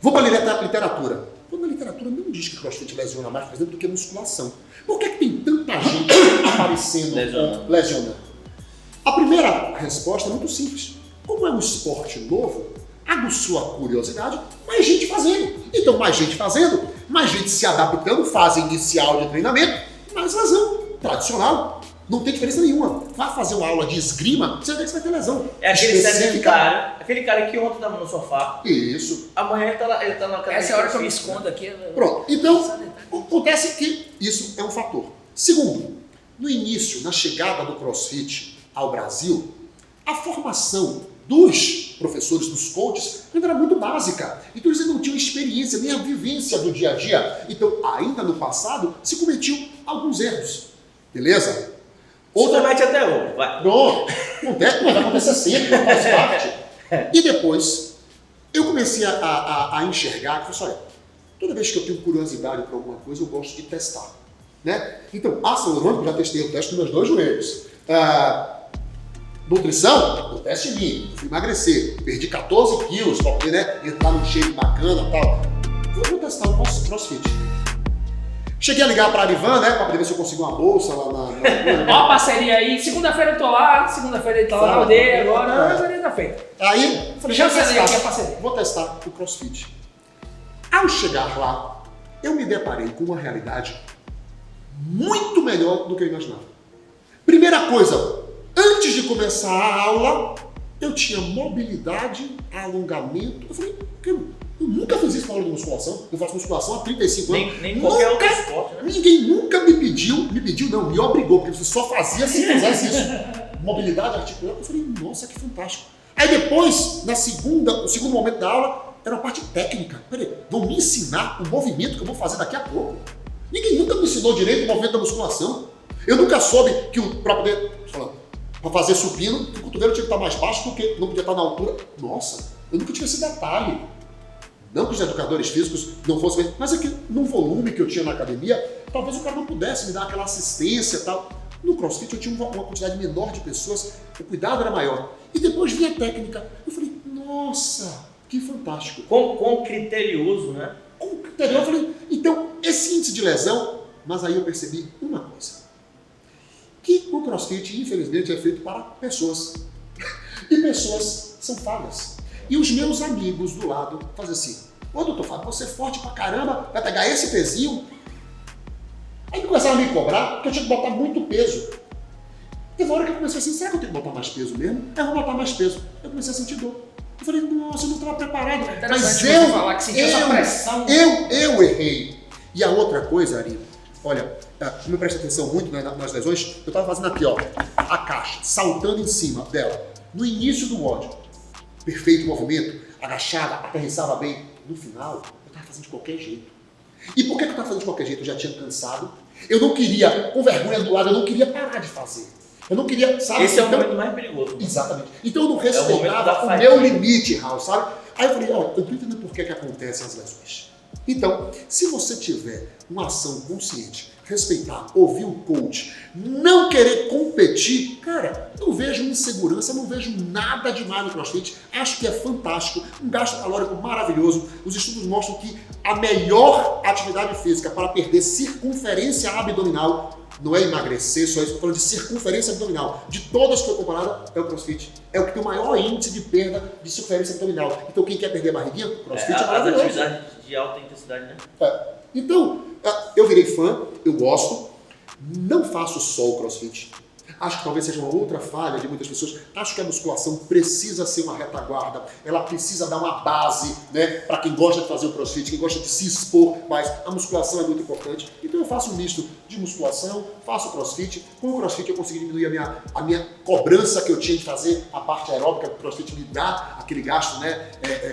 Vou para a literatura. Na literatura não diz que CrossFit lesiona mais, por exemplo, do que musculação. Por que tem tanta gente aparecendo lesionando? A primeira resposta é muito simples. Como é um esporte novo, aguçou a curiosidade, mais gente fazendo. Então, mais gente fazendo, mais gente se adaptando, fase inicial de treinamento, mais lesão. Tradicional, não tem diferença nenhuma. Vá fazer uma aula de esgrima, você vai ver que você vai ter lesão. É aquele sedentário, aquele cara que ontem estava no sofá. Isso. Amanhã ele tá na academia. Essa é a hora que eu me escondo aqui. Pronto. Então, acontece que isso é um fator. Segundo, no início, na chegada do CrossFit ao Brasil, a formação dos professores, dos coaches, ainda era muito básica. Então eles não tinham experiência, nem a vivência do dia a dia. Então, ainda no passado, se cometiam alguns erros. Beleza? Outra mete até hoje, vai. Pronto. Acontece, mas vai acontecer sempre, faz parte. E depois, eu comecei a enxergar que, olha, toda vez que eu tenho curiosidade para alguma coisa, eu gosto de testar. Né? Então, ácido hialurônico, eu já testei, eu testo nos meus 2 joelhos. Nutrição, eu testo em mim, eu fui emagrecer, perdi 14 quilos para poder, né, entrar num shape bacana e tal. Vou testar o CrossFit. Cheguei a ligar para a Arivan, né, para ver se eu consigo uma bolsa lá na... Ó a parceria aí, segunda-feira eu tô lá, segunda-feira ele tá lá na aldeia, agora a parceria tá feita. Aí, falei, Já sei aqui a parceria. vou testar o CrossFit. Ao chegar lá, eu me deparei com uma realidade muito melhor do que eu imaginava. Primeira coisa, antes de começar a aula, eu tinha mobilidade, alongamento. Eu falei, eu nunca fiz isso na aula de musculação. Eu faço musculação há 35 anos. Nem qualquer outro esporte, né? Ninguém nunca me obrigou, porque você só fazia se fizesse isso. Mobilidade articular, eu falei, nossa, que fantástico. Aí depois, no segundo momento da aula, era a parte técnica. Peraí, vão me ensinar o movimento que eu vou fazer daqui a pouco. Ninguém nunca me ensinou direito o movimento da musculação. Eu nunca soube que para poder... Para fazer supino, o cotovelo tinha que estar mais baixo porque não podia estar na altura. Nossa, eu nunca tive esse detalhe. Não que os educadores físicos não fossem bem, mas é que no volume que eu tinha na academia, talvez o cara não pudesse me dar aquela assistência e tal. No CrossFit eu tinha uma quantidade menor de pessoas, o cuidado era maior. E depois vinha a técnica. Eu falei, nossa, que fantástico. Com criterioso, né? Com critério, eu falei, então, esse índice de lesão, mas aí eu percebi uma coisa. Que o CrossFit, infelizmente, é feito para pessoas. E pessoas são falhas. E os meus amigos do lado fazem assim, ô doutor Fábio, você é forte pra caramba, vai pegar esse pezinho. Aí começaram a me cobrar, porque eu tinha que botar muito peso. Teve uma hora que eu comecei assim, será que eu tenho que botar mais peso mesmo? Eu vou botar mais peso. Eu comecei a sentir dor. Eu falei, nossa, eu não estava preparado. Mas eu errei. E a outra coisa, Ari, olha, me presta atenção muito nas lesões, eu estava fazendo aqui, ó, a caixa, saltando em cima dela. No início do WOD, perfeito movimento, agachava, aterrissava bem. No final, eu estava fazendo de qualquer jeito. E por que eu estava fazendo de qualquer jeito? Eu já tinha cansado. Eu não queria, com vergonha do lado, eu não queria parar de fazer. Eu não queria, sabe? Esse é o momento mais perigoso. Exatamente. Então eu não respeitava o meu limite, Raul, sabe? Aí eu falei, ó, eu tô entendendo por que acontecem as lesões. Então, se você tiver uma ação consciente, respeitar, ouvir o coach, não querer competir, cara, não vejo insegurança, não vejo nada demais no CrossFit. Acho que é fantástico, um gasto calórico maravilhoso. Os estudos mostram que a melhor atividade física para perder circunferência abdominal não é emagrecer, só isso, estou falando de circunferência abdominal. De todas que foi comparada, é o CrossFit. É o que tem o maior índice de perda de circunferência abdominal. Então quem quer perder a barriguinha, CrossFit é maravilhoso. As atividades de alta intensidade, né? Então, eu virei fã, eu gosto, não faço só o CrossFit. Acho que talvez seja uma outra falha de muitas pessoas. Acho que a musculação precisa ser uma retaguarda, ela precisa dar uma base, né, para quem gosta de fazer o CrossFit, quem gosta de se expor, mas a musculação é muito importante. Então eu faço um misto de musculação, faço CrossFit. Com o CrossFit eu consegui diminuir a minha cobrança que eu tinha de fazer a parte aeróbica, o CrossFit me dá aquele gasto, né,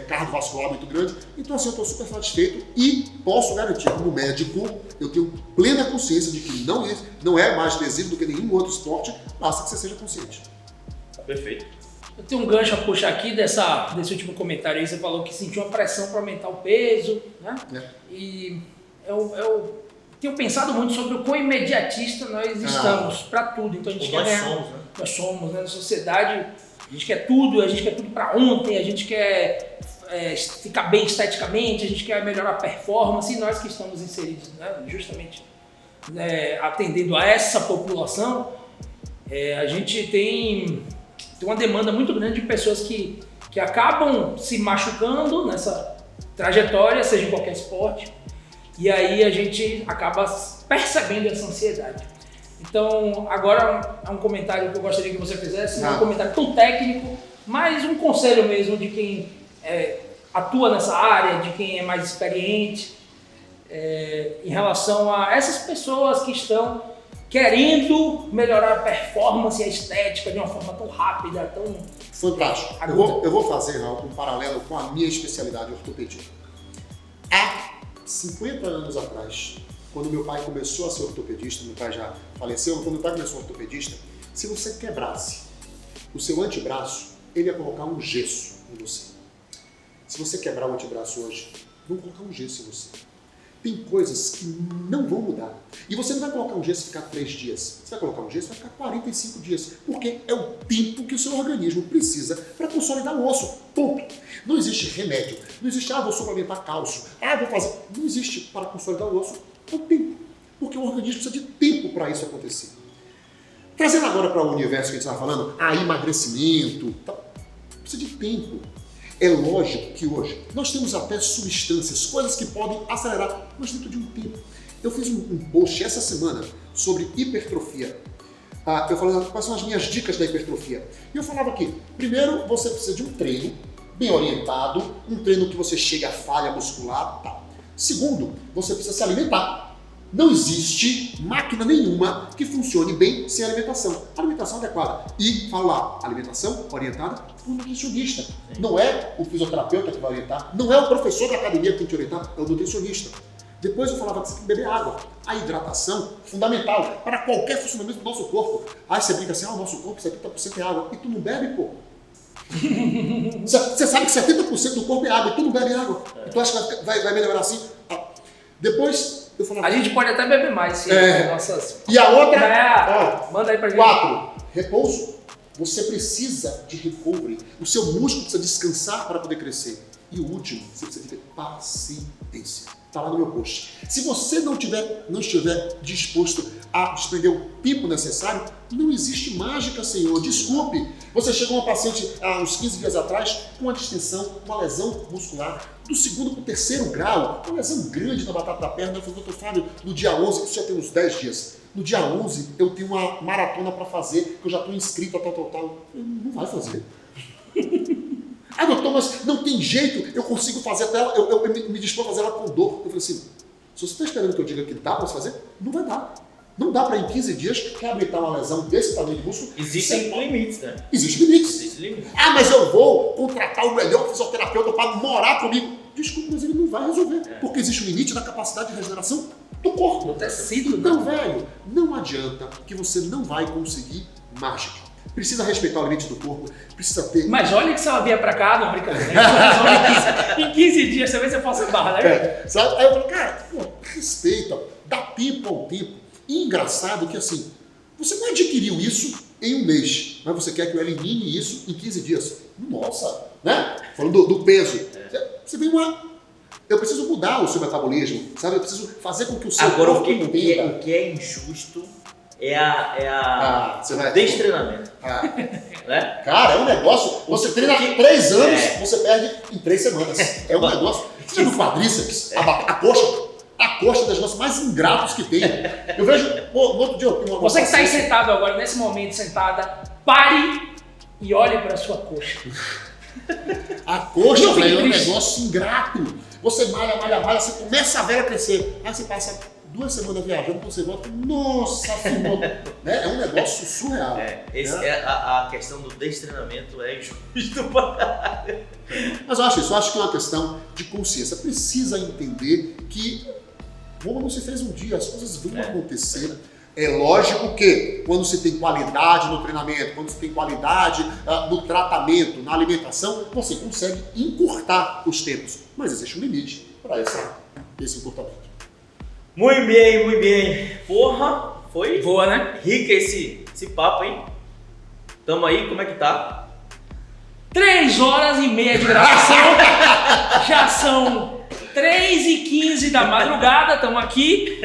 cardiovascular muito grande. Então assim, eu estou super satisfeito e posso garantir, como médico, eu tenho plena consciência de que não é mais lesivo do que nenhum outro esporte, basta que você seja consciente. Perfeito. Eu tenho um gancho a puxar aqui desse último comentário aí. Você falou que sentiu uma pressão para aumentar o peso, né? E eu tenho pensado muito sobre o quão imediatista nós estamos para tudo. Então a gente quer ganhar. Somos, né? Nós somos, né? Na sociedade, a gente quer tudo para ontem, a gente quer ficar bem esteticamente, a gente quer melhorar a performance, e nós que estamos inseridos, né, justamente atendendo a essa população, a gente tem uma demanda muito grande de pessoas que acabam se machucando nessa trajetória, seja em qualquer esporte, e aí a gente acaba percebendo essa ansiedade. Então, agora é um comentário que eu gostaria que você fizesse, não é um comentário tão técnico, mas um conselho mesmo de quem atua nessa área, de quem é mais experiente, em relação a essas pessoas que estão querendo melhorar a performance e a estética de uma forma tão rápida, tão... Fantástico. Eu vou fazer, Raul, um paralelo com a minha especialidade, ortopedia. Há 50 anos atrás, quando meu pai começou a ser ortopedista, meu pai já faleceu, quando meu pai começou a ser ortopedista, se você quebrasse o seu antebraço, ele ia colocar um gesso em você. Se você quebrar o antebraço hoje, vão colocar um gesso em você. Tem coisas que não vão mudar. E você não vai colocar um gesso e ficar 3 dias. Você vai colocar um gesso e vai ficar 45 dias. Porque é o tempo que o seu organismo precisa para consolidar o osso. Ponto. Não existe remédio. Não existe, vou suplementar cálcio. Vou fazer. Não existe para consolidar o osso. É o tempo. Porque o organismo precisa de tempo para isso acontecer. Trazendo agora para o universo que a gente estava falando, emagrecimento, precisa de tempo. É lógico que hoje nós temos até substâncias, coisas que podem acelerar, mas dentro de um tempo. Eu fiz um post essa semana sobre hipertrofia. Eu falava quais são as minhas dicas da hipertrofia. E eu falava que, primeiro, você precisa de um treino bem orientado, um treino que você chegue à falha muscular, tal. Segundo, você precisa se alimentar. Não existe máquina nenhuma que funcione bem sem alimentação. Alimentação adequada. E, falo lá, alimentação orientada por um nutricionista. Não é o fisioterapeuta que vai orientar, não é o professor da academia que tem que orientar, é o nutricionista. Depois eu falava que você tem que beber água. A hidratação, fundamental para qualquer funcionamento do nosso corpo. Aí você brinca assim, o nosso corpo 70% é água. E tu não bebe, pô. Você sabe que 70% do corpo é água e tu não bebe água. E tu acha que vai melhorar assim? Depois eu falava... A gente pode até beber mais, se nossas... E a outra... manda aí pra gente. 4. Repouso. Você precisa de recovery. O seu músculo precisa descansar para poder crescer. E o último, você precisa ter paciência. Está lá no meu post. Se você não estiver disposto a desprender o tempo necessário, não existe mágica, senhor. Desculpe. Você chegou a uma paciente há uns 15 dias atrás com uma distensão, uma lesão muscular do 2º para o 3º grau, uma lesão grande na batata da perna. Eu falei, doutor Fábio, no dia 11, isso já tem uns 10 dias. No dia 11, eu tenho uma maratona para fazer, que eu já estou inscrito a tal. Não vai fazer. Ah, doutor, mas não tem jeito, eu consigo fazer até ela, eu me dispor a fazer ela com dor. Eu falei assim, se você está esperando que eu diga que dá para fazer, não vai dar. Não dá para em 15 dias reabilitar uma lesão desse tamanho de músculo. Existem limites, né? Existem limites. Existem limites. Ah, mas eu vou contratar o melhor fisioterapeuta para morar comigo. Desculpa, mas ele não vai resolver, porque existe um limite da capacidade de regeneração do corpo. Do tecido, Então, velho, não adianta que você não vai conseguir mágica. Precisa respeitar o limite do corpo, precisa ter... Mas olha que se ela vier pra cá, não, brincadeira. Em 15 dias, você vê se eu faço barra, né? Sabe? Aí eu falo, cara, respeita, dá tempo ao tempo. E engraçado que assim, você não adquiriu isso em um mês, mas você quer que eu elimine isso em 15 dias. Nossa, né? Falando do peso. Você vem eu preciso mudar o seu metabolismo, sabe? Eu preciso fazer com que o seu Agora, corpo o que é injusto é o destreinamento. Né? Cara, é um negócio. Você treina 3 anos, você perde em 3 semanas. É um negócio. Você já viu quadríceps? A coxa? A coxa é das negócios mais ingratos que tem. Eu vejo. Pô, no outro dia eu tenho uma. Você que está aí sentado agora, nesse momento, sentada, pare e olhe para a sua coxa. A coxa, velho, é um negócio ingrato. Você malha, você começa a ver a crescer. Aí você passa 2 semanas viajando, você volta, nossa, filmou. Né? É um negócio surreal. A questão do destreinamento é injusto pra caralho. Mas eu acho que é uma questão de consciência. Precisa entender que Roma não se fez um dia, as coisas vão acontecer. É lógico que quando se tem qualidade no treinamento, quando se tem qualidade no tratamento, na alimentação, você consegue encurtar os tempos. Mas existe um limite para esse encurtamento. Muito bem. Porra, foi boa, né? Rica esse papo, hein? Tamo aí, como é que tá? 3 horas e meia de gravação. Já são 3h15 da madrugada, estamos aqui.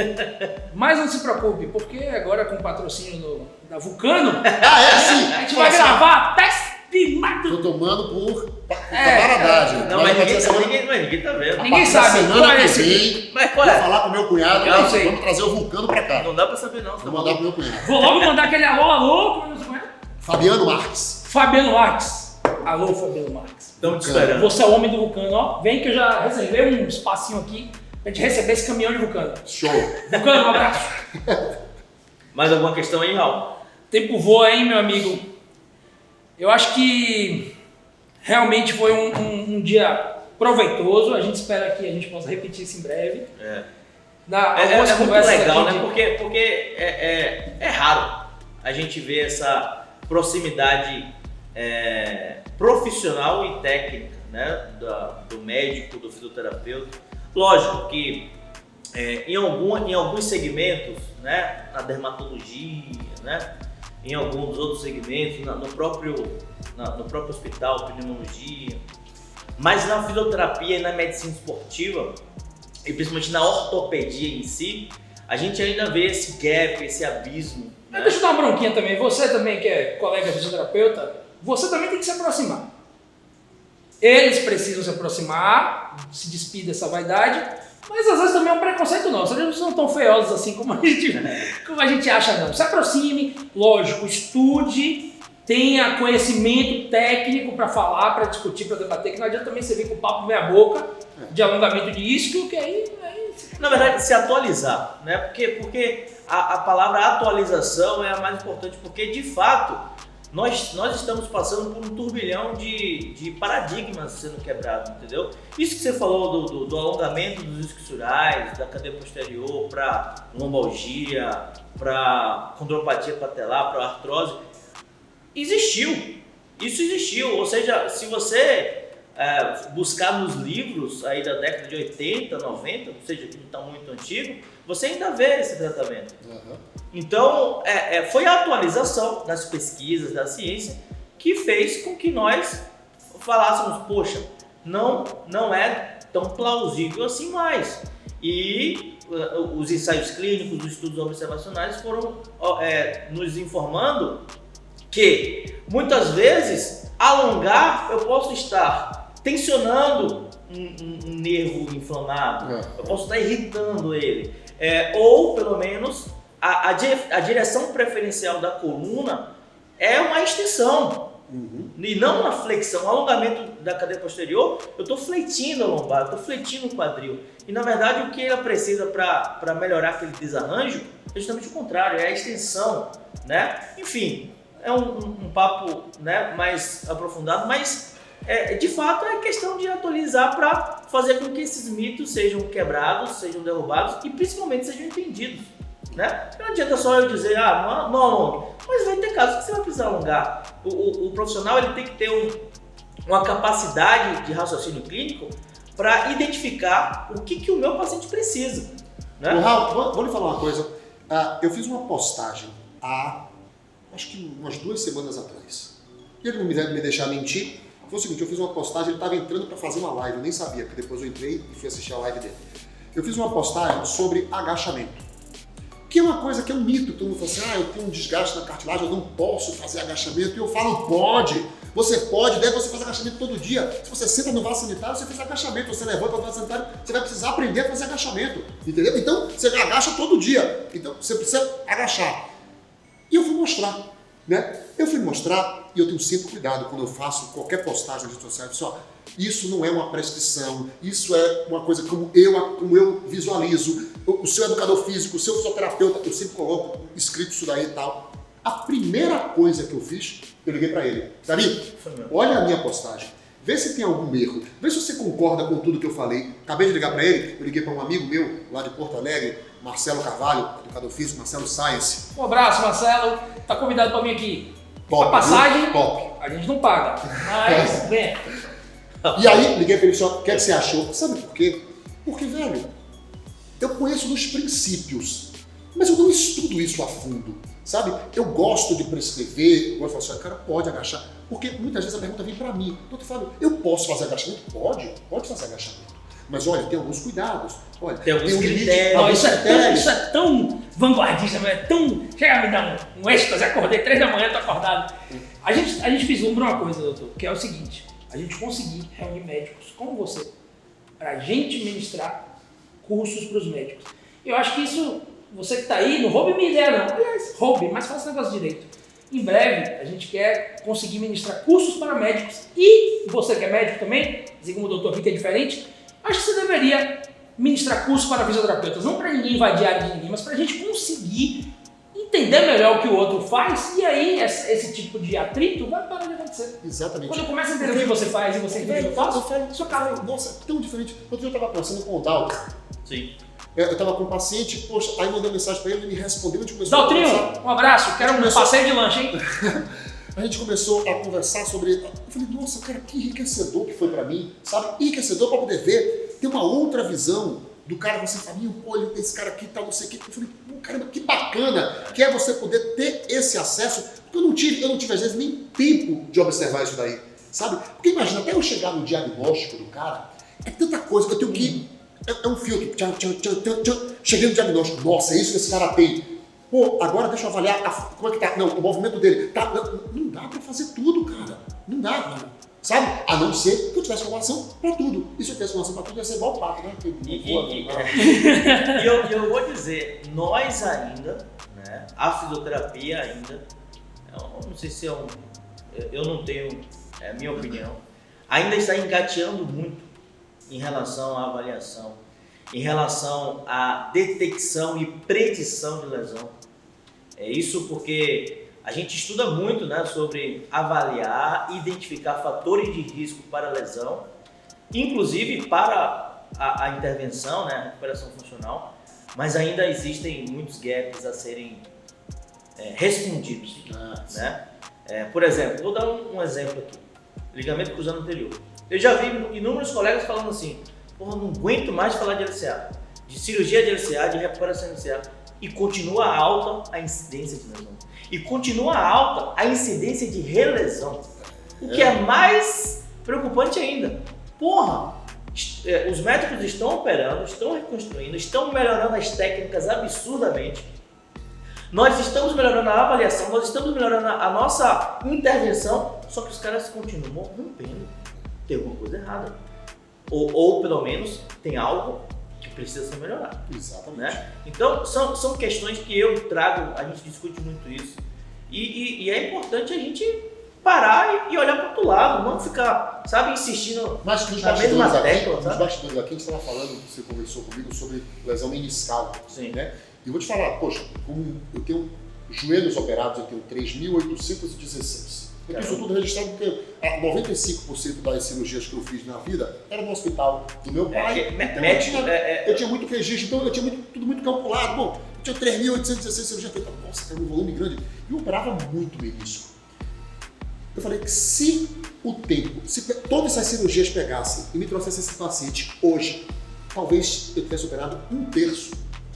Mas não se preocupe, porque agora com o patrocínio da Vulcano, Sim! a gente vai gravar até filmado. Tô tomando por camaradagem. Não, mas ninguém tá vendo. Ninguém sabe. Semana que vem, Mas vou falar com o meu cunhado, Eu sei. vamos trazer o Vulcano pra cá. Não dá pra saber não. Vou mandar pro meu cunhado. Vou logo mandar aquele alô, como é? Fabiano Marques. Fabiano Marques. Alô, Fabiano Marques. Estamos te esperando. Você é o homem do Vulcano, ó. Vem que eu já reservei um espacinho aqui pra gente receber esse caminhão de Vulcano. Show. Vulcano, um abraço. Mais alguma questão aí, Raul? Tempo voa, hein, meu amigo? Eu acho que realmente foi um dia proveitoso. A gente espera que a gente possa repetir isso em breve. É Algumas muito conversas legal, aqui né? Porque é raro a gente ver essa proximidade profissional e técnica, né? Do médico, do fisioterapeuta. Lógico que em alguns segmentos, né? Na dermatologia, né? Em alguns dos outros segmentos, no próprio hospital, pneumologia, mas na fisioterapia e na medicina esportiva, e principalmente na ortopedia em si, a gente ainda vê esse gap, esse abismo. Né? Deixa eu dar uma bronquinha também. Você também que é colega fisioterapeuta, você também tem que se aproximar. Eles precisam se aproximar, se despir dessa vaidade, mas às vezes também é um preconceito nosso. Eles não são tão feiosos assim como a gente acha, não. Se aproxime, lógico, estude, tenha conhecimento técnico para falar, para discutir, para debater, que não adianta também você vir com o papo meia boca de alongamento de isquio, que aí... Na verdade, se atualizar, né? Porque a palavra atualização é a mais importante, porque de fato nós estamos passando por um turbilhão de paradigmas sendo quebrados, entendeu? Isso que você falou do alongamento dos isquiosurais, da cadeia posterior para lombalgia, para condropatia patelar, para artrose, existiu. Isso existiu, ou seja, se você buscar nos livros aí da década de 80, 90, ou seja, que não está muito antigo, você ainda vê esse tratamento. Uhum. Então, foi a atualização das pesquisas, da ciência, que fez com que nós falássemos, poxa, não é tão plausível assim mais. E os ensaios clínicos, os estudos observacionais foram nos informando que, muitas vezes, alongar, eu posso estar tensionando um nervo inflamado, eu posso estar irritando ele, ou pelo menos a direção preferencial da coluna é uma extensão e não uma flexão. O alongamento da cadeia posterior, eu estou fletindo a lombar, eu estou fletindo o quadril, e na verdade o que ela precisa para melhorar aquele desarranjo é justamente o contrário, é a extensão, né? Enfim, é um papo, né, mais aprofundado, mas de fato é questão de atualizar para fazer com que esses mitos sejam quebrados, sejam derrubados e principalmente sejam entendidos, né? Não adianta só eu dizer, não alongue, mas vai ter casos que você vai precisar alongar. O profissional ele tem que ter uma capacidade de raciocínio clínico para identificar o que o meu paciente precisa, né? Raul, vou lhe falar uma coisa. Eu fiz uma postagem acho que umas 2 semanas atrás. E ele não me deixar mentir. Foi o seguinte, eu fiz uma postagem, ele estava entrando para fazer uma live, eu nem sabia, porque depois eu entrei e fui assistir a live dele. Eu fiz uma postagem sobre agachamento, que é uma coisa que é um mito. Todo mundo fala assim, eu tenho um desgaste na cartilagem, eu não posso fazer agachamento. E eu falo, pode, você pode, deve você fazer agachamento todo dia. Se você senta no vaso sanitário, você faz agachamento. Você levanta no vaso sanitário, você vai precisar aprender a fazer agachamento, entendeu? Então, você agacha todo dia, então você precisa agachar. E eu fui mostrar, né? E eu tenho sempre cuidado quando eu faço qualquer postagem nas redes sociais, pessoal, isso não é uma prescrição, isso é uma coisa como eu visualizo, o seu educador físico, o seu fisioterapeuta, eu sempre coloco escrito isso daí e tal. A primeira coisa que eu fiz, eu liguei para ele, Davi, olha a minha postagem, vê se tem algum erro, vê se você concorda com tudo que eu falei. Acabei de ligar para ele, eu liguei para um amigo meu lá de Porto Alegre, Marcelo Carvalho, educador físico, Marcelo Science. Um abraço, Marcelo. Tá convidado para vir aqui. Top, a passagem, top. A gente não paga, mas vem. E aí, liguei para ele e disse, o que você achou? Sabe por quê? Porque, velho, eu conheço dos princípios, mas eu não estudo isso a fundo, sabe? Eu gosto de prescrever, eu gosto de falar assim, cara, pode agachar, porque muitas vezes a pergunta vem para mim. Então eu falo, eu posso fazer agachamento? Pode fazer agachamento. Mas olha, tem alguns cuidados. Olha, tem alguns critérios. Não, isso é tão vanguardista, é tão... Chega a me dar um êxtase, acordei 3 da manhã, tô acordado. A gente vislumbra uma coisa, doutor, que é o seguinte, a gente conseguir reunir médicos como você, pra gente ministrar cursos para os médicos. Eu acho que isso, você que está aí, não roube minha ideia não. Aliás, roube, mas faça o negócio direito. Em breve, a gente quer conseguir ministrar cursos para médicos e você que é médico também, assim como o doutor Rick é diferente, acho que você deveria ministrar cursos para fisioterapeutas, não para ninguém invadir a área de ninguém, mas para a gente conseguir entender melhor o que o outro faz e aí esse tipo de atrito vai parar de acontecer. Exatamente. Quando eu começo a entender o que você faz e você entende o que eu faço, isso acaba, nossa, é tão diferente. Outro dia eu estava conversando com o Dalton. Sim. Eu estava com um paciente, poxa, aí mandei mensagem para ele me respondeu, a gente começou Daltrinho, a conversar. um abraço, quero um passeio de lanche, hein? A gente começou a conversar sobre... Eu falei, nossa, cara, que enriquecedor que foi para mim, sabe? Enriquecedor para poder ver, ter uma outra visão do cara, você fala, pô, esse cara aqui, tal, não sei o quê. Eu falei, pô, caramba, que bacana que é você poder ter esse acesso, porque eu não tive às vezes nem tempo de observar isso daí, sabe? Porque imagina, até eu chegar no diagnóstico do cara, é tanta coisa que eu tenho que... É um filtro, cheguei no diagnóstico, nossa, é isso que esse cara tem. Pô, agora deixa eu avaliar como é que tá, não, o movimento dele. Tá, não dá pra fazer tudo, cara. Não dá, cara. Sabe? A não ser que eu tivesse formação pra tudo. E se eu tivesse formação pra tudo, ia ser igual o pato, né? E eu vou dizer, nós ainda, né, a fisioterapia ainda, eu não sei se eu não tenho, é a minha opinião, ainda está engateando muito em relação à avaliação, em relação à detecção e predição de lesão. É isso porque a gente estuda muito, né, sobre avaliar, identificar fatores de risco para a lesão, inclusive para a intervenção, né, a recuperação funcional, mas ainda existem muitos gaps a serem respondidos, né? Por exemplo, vou dar um exemplo aqui, ligamento cruzado anterior. Eu já vi inúmeros colegas falando assim, porra, não aguento mais falar de LCA, de cirurgia de LCA, de recuperação de LCA, e continua alta a incidência de lesão. E continua alta a incidência de relesão. O que é mais preocupante ainda. Porra, os médicos estão operando, estão reconstruindo, estão melhorando as técnicas absurdamente. Nós estamos melhorando a avaliação, nós estamos melhorando a nossa intervenção, só que os caras continuam rompendo. Tem alguma coisa errada. Ou pelo menos tem algo que precisa ser melhorado. Exatamente. Né? Então, são questões que eu trago, a gente discute muito isso. E é importante a gente parar e olhar para o outro lado, não ficar, sabe, insistindo Mas nos na mesma tecla. nos bastidores aqui, a gente estava falando, você conversou comigo sobre lesão meniscal. Sim. Né? E eu vou te falar, poxa, como eu tenho joelhos operados, eu tenho 3.816. Eu tenho isso tudo registrado porque 95% das cirurgias que eu fiz na vida era no hospital do meu pai. Eu tinha muito registro, então eu tinha tudo muito calculado. Bom, eu tinha 3.816 cirurgias feitas. Nossa, era um volume grande. E eu operava muito menisco. Eu falei que se todas essas cirurgias pegassem e me trouxessem esse paciente hoje, talvez eu tivesse operado 1/3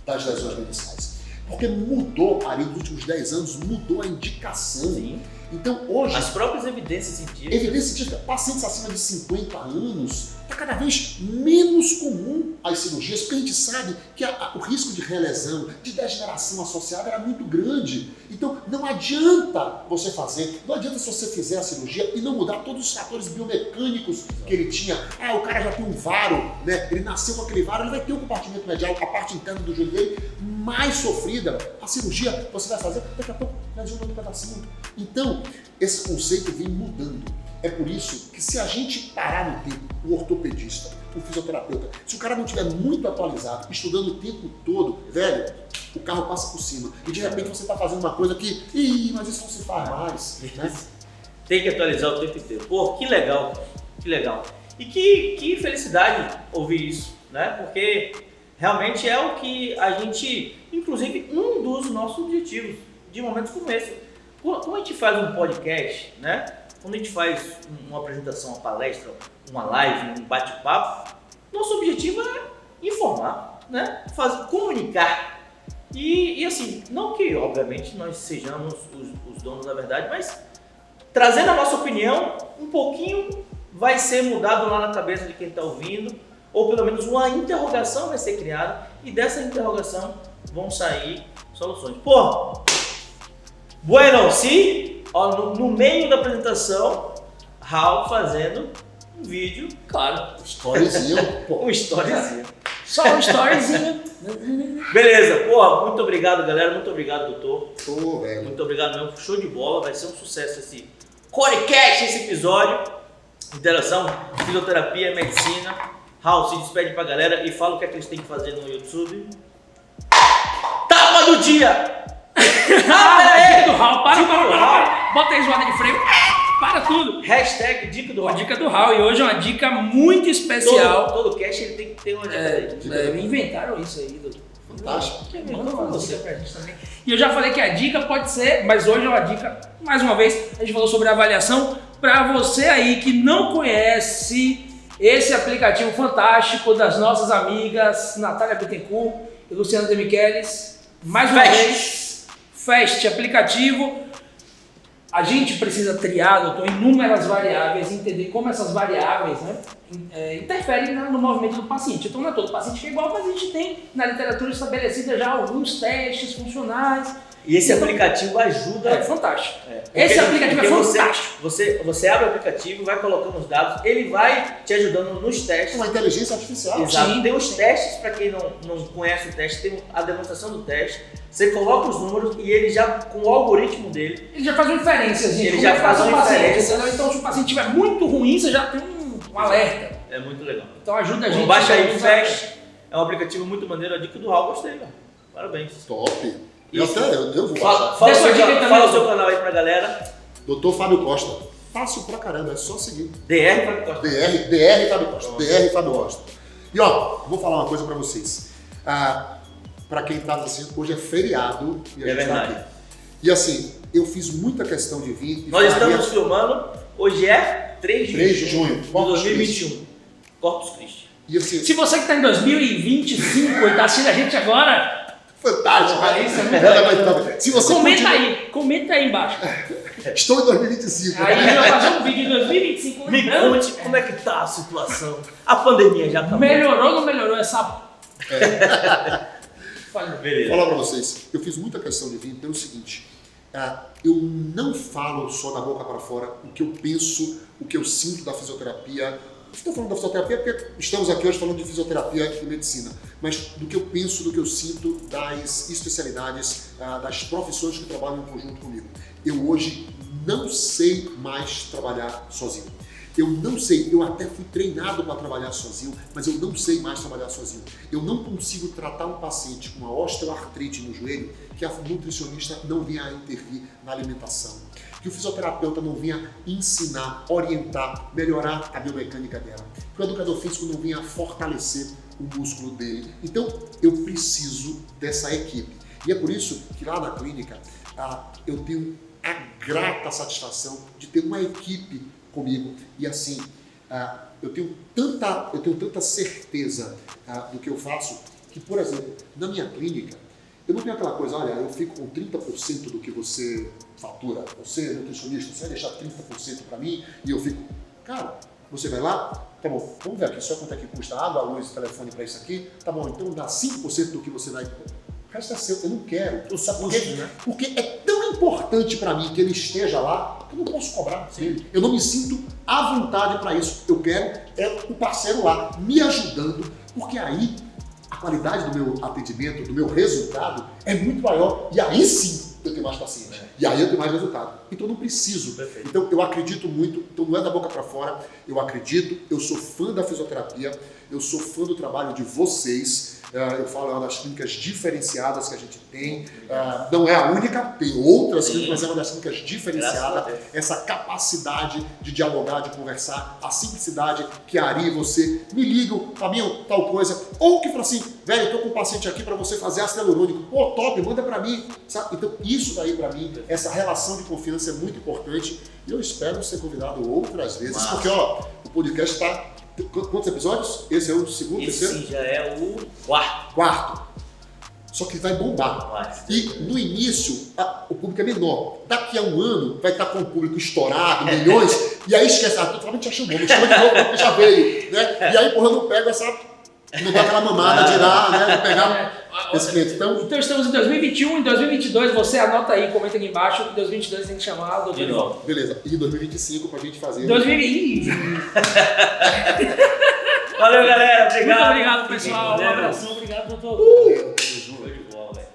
das lesões meniscais. Porque mudou, ali nos últimos 10 anos, mudou a indicação. Sim. Então hoje... As próprias evidências científicas. Pacientes acima de 50 anos, está cada vez menos comum as cirurgias, porque a gente sabe que o risco de relesão, de degeneração associada era muito grande. Então não adianta você fazer, não adianta se você fizer a cirurgia e não mudar todos os fatores biomecânicos que ele tinha. O cara já tem um varo, né? Ele nasceu com aquele varo, ele vai ter um compartimento medial, a parte interna do joelho dele mais sofrida. A cirurgia você vai fazer, daqui a pouco lesiona outro pedacinho. Então, esse conceito vem mudando. É por isso que se a gente parar no tempo, o ortopedista, o fisioterapeuta, se o cara não estiver muito atualizado, estudando o tempo todo, velho, o carro passa por cima. E de repente você está fazendo uma coisa que, mas isso não se faz mais. Né? Tem que atualizar o tempo inteiro. Pô, que legal, que legal. E que felicidade ouvir isso, né? Porque realmente é o que a gente, inclusive, um dos nossos objetivos de momentos como esse. Quando a gente faz um podcast, né? Quando a gente faz uma apresentação, uma palestra, uma live, um bate-papo, nosso objetivo é informar, né? Comunicar. E assim, não que obviamente nós sejamos os donos da verdade, mas trazendo a nossa opinião, um pouquinho vai ser mudado lá na cabeça de quem está ouvindo, ou pelo menos uma interrogação vai ser criada, e dessa interrogação vão sair soluções. Pô, bueno, sim, ó, no meio da apresentação, Raul fazendo um vídeo, claro. Storyzinho, pô. Um storyzinho. Só um storyzinho. Beleza, pô, muito obrigado, galera. Muito obrigado, doutor. Tô, velho. Muito obrigado mesmo. Show de bola. Vai ser um sucesso esse Corecast, esse episódio. Interação, fisioterapia, medicina. Raul, se despede pra galera e fala o que é que eles têm que fazer no YouTube. Tapa do dia! Dica do Raul, para. Bota aí zoada de freio. Para tudo. Hashtag dica do A Raul. dica do Raul. E hoje é uma dica muito especial. Todo cast ele tem que ter uma dica. Inventaram isso aí, doutor. Fantástico. Manda uma dica pra gente também. E eu já falei que a dica pode ser, mas hoje é uma dica, mais uma vez, a gente falou sobre avaliação. Para você aí que não conhece esse aplicativo fantástico das nossas amigas Natália Bittencourt e Luciana De Michelis, mais uma vez, Fast aplicativo. A gente precisa triar, doutor, inúmeras variáveis, entender como essas variáveis, né, interferem no movimento do paciente. Então não é todo paciente que é igual, mas a gente tem na literatura estabelecida já alguns testes funcionais. E esse aplicativo ajuda. É fantástico. Esse aplicativo é fantástico. Você abre o aplicativo, vai colocando os dados, ele vai te ajudando nos testes. Uma inteligência artificial. Exato. Sim. Tem os testes, para quem não conhece o teste, tem a demonstração do teste. Você coloca os números e ele já, com o algoritmo dele, Ele já faz uma inferência, gente. Ele já faz uma inferência. Então, se o paciente estiver muito ruim, você já tem um alerta. é muito legal. Então ajuda a Então, gente. baixa aí a o Fast, é um aplicativo muito maneiro, a dica do Raul, gostei, cara. Parabéns. Top. Eu Isso. vou Fala, achar. fala, Deixa o eu seu, dizer também, fala o seu doutor. canal aí pra galera. Doutor Fábio Costa. Fácil pra caramba, é só seguir. DR Fábio Costa. DR Fábio Costa. DR Fábio Costa. E ó, vou falar uma coisa pra vocês. Pra quem tá assistindo, hoje é feriado e a É gente tá verdade. aqui. E assim, eu fiz muita questão de vir. e Nós faria- estamos filmando, hoje é 3 de 3 de junho. de 2021. Corpus Christi. E assim, Se você que está em 2025 e está assistindo a gente agora, fantástico. Ah, isso é muito legal. Se você comenta aí embaixo. Estou em 2025. Aí a gente vai fazer um vídeo em 2025. Me lembrando, conte como é que tá a situação. A pandemia já acabou. melhorou ou não melhorou essa... Beleza. Vou falar pra vocês, eu fiz muita questão de vir pelo seguinte, eu não falo só da boca para fora o que eu penso, o que eu sinto da fisioterapia. Estou falando da fisioterapia porque estamos aqui hoje falando de fisioterapia e medicina, mas do que eu penso, do que eu sinto das especialidades, das profissões que trabalham em conjunto comigo. Eu hoje não sei mais trabalhar sozinho. Eu não sei, eu até fui treinado para trabalhar sozinho, mas eu não sei mais trabalhar sozinho. Eu não consigo tratar um paciente com uma osteoartrite no joelho que a nutricionista não venha a intervir na alimentação, que o fisioterapeuta não venha ensinar, orientar, melhorar a biomecânica dela, que o educador físico não venha fortalecer o músculo dele. Então, eu preciso dessa equipe. E é por isso que lá na clínica eu tenho a grata satisfação de ter uma equipe comigo e assim eu tenho tanta certeza do que eu faço que, por exemplo, na minha clínica eu não tenho aquela coisa, olha, eu fico com 30% do que você fatura, você é nutricionista, você vai deixar 30% para mim e eu fico, cara, você vai lá, tá bom, vamos ver aqui só quanto é que custa água, luz e telefone para isso aqui, tá bom, então dá 5% do que você vai. O resto é seu, eu não quero. Sabe por quê? Né? Porque é tão importante para mim que ele esteja lá que eu não posso cobrar dele. Eu não me sinto à vontade para isso. Eu quero o parceiro lá me ajudando, porque aí a qualidade do meu atendimento, do meu resultado é muito maior. E aí sim eu tenho mais paciente. E aí eu tenho mais resultado. Então eu não preciso. Perfeito. Então eu acredito muito, então não é da boca para fora, eu acredito, eu sou fã da fisioterapia, eu sou fã do trabalho de vocês. Eu falo, é uma das clínicas diferenciadas que a gente tem. Não é a única, tem outras clínicas, mas é uma das clínicas diferenciadas. Essa capacidade de dialogar, de conversar, a simplicidade que a Ari e você me ligam, Fabinho, tal coisa. Ou que fala assim, velho, eu tô com um paciente aqui para você fazer ácido hialurônico. Pô, top, manda para mim. Sabe? Então, isso daí para mim, essa relação de confiança é muito importante. E eu espero ser convidado outras vezes, porque ó, o podcast está... Quantos episódios? Esse é o segundo, Esse terceiro? sim já é o quarto. Quarto. Só que vai bombar. Vai. E no início, o público é menor. Daqui a um ano, vai estar com o público estourado, milhões, e aí esquece, totalmente já chamou, me chama de novo porque já veio. Né? E aí, porra, eu não pego essa. Não dá aquela mamada de dar, né? De pegar esse cliente. Então, estamos em 2021, em 2022, você anota aí, comenta aqui embaixo, que em 2022 tem que chamar o doutor De novo. beleza. E 2025 pra gente fazer. 2020. Valeu, galera. Obrigado. Muito obrigado, pessoal. Um Fiquem com Deus. abração, obrigado, doutor. Tamo junto. Show de bola, velho.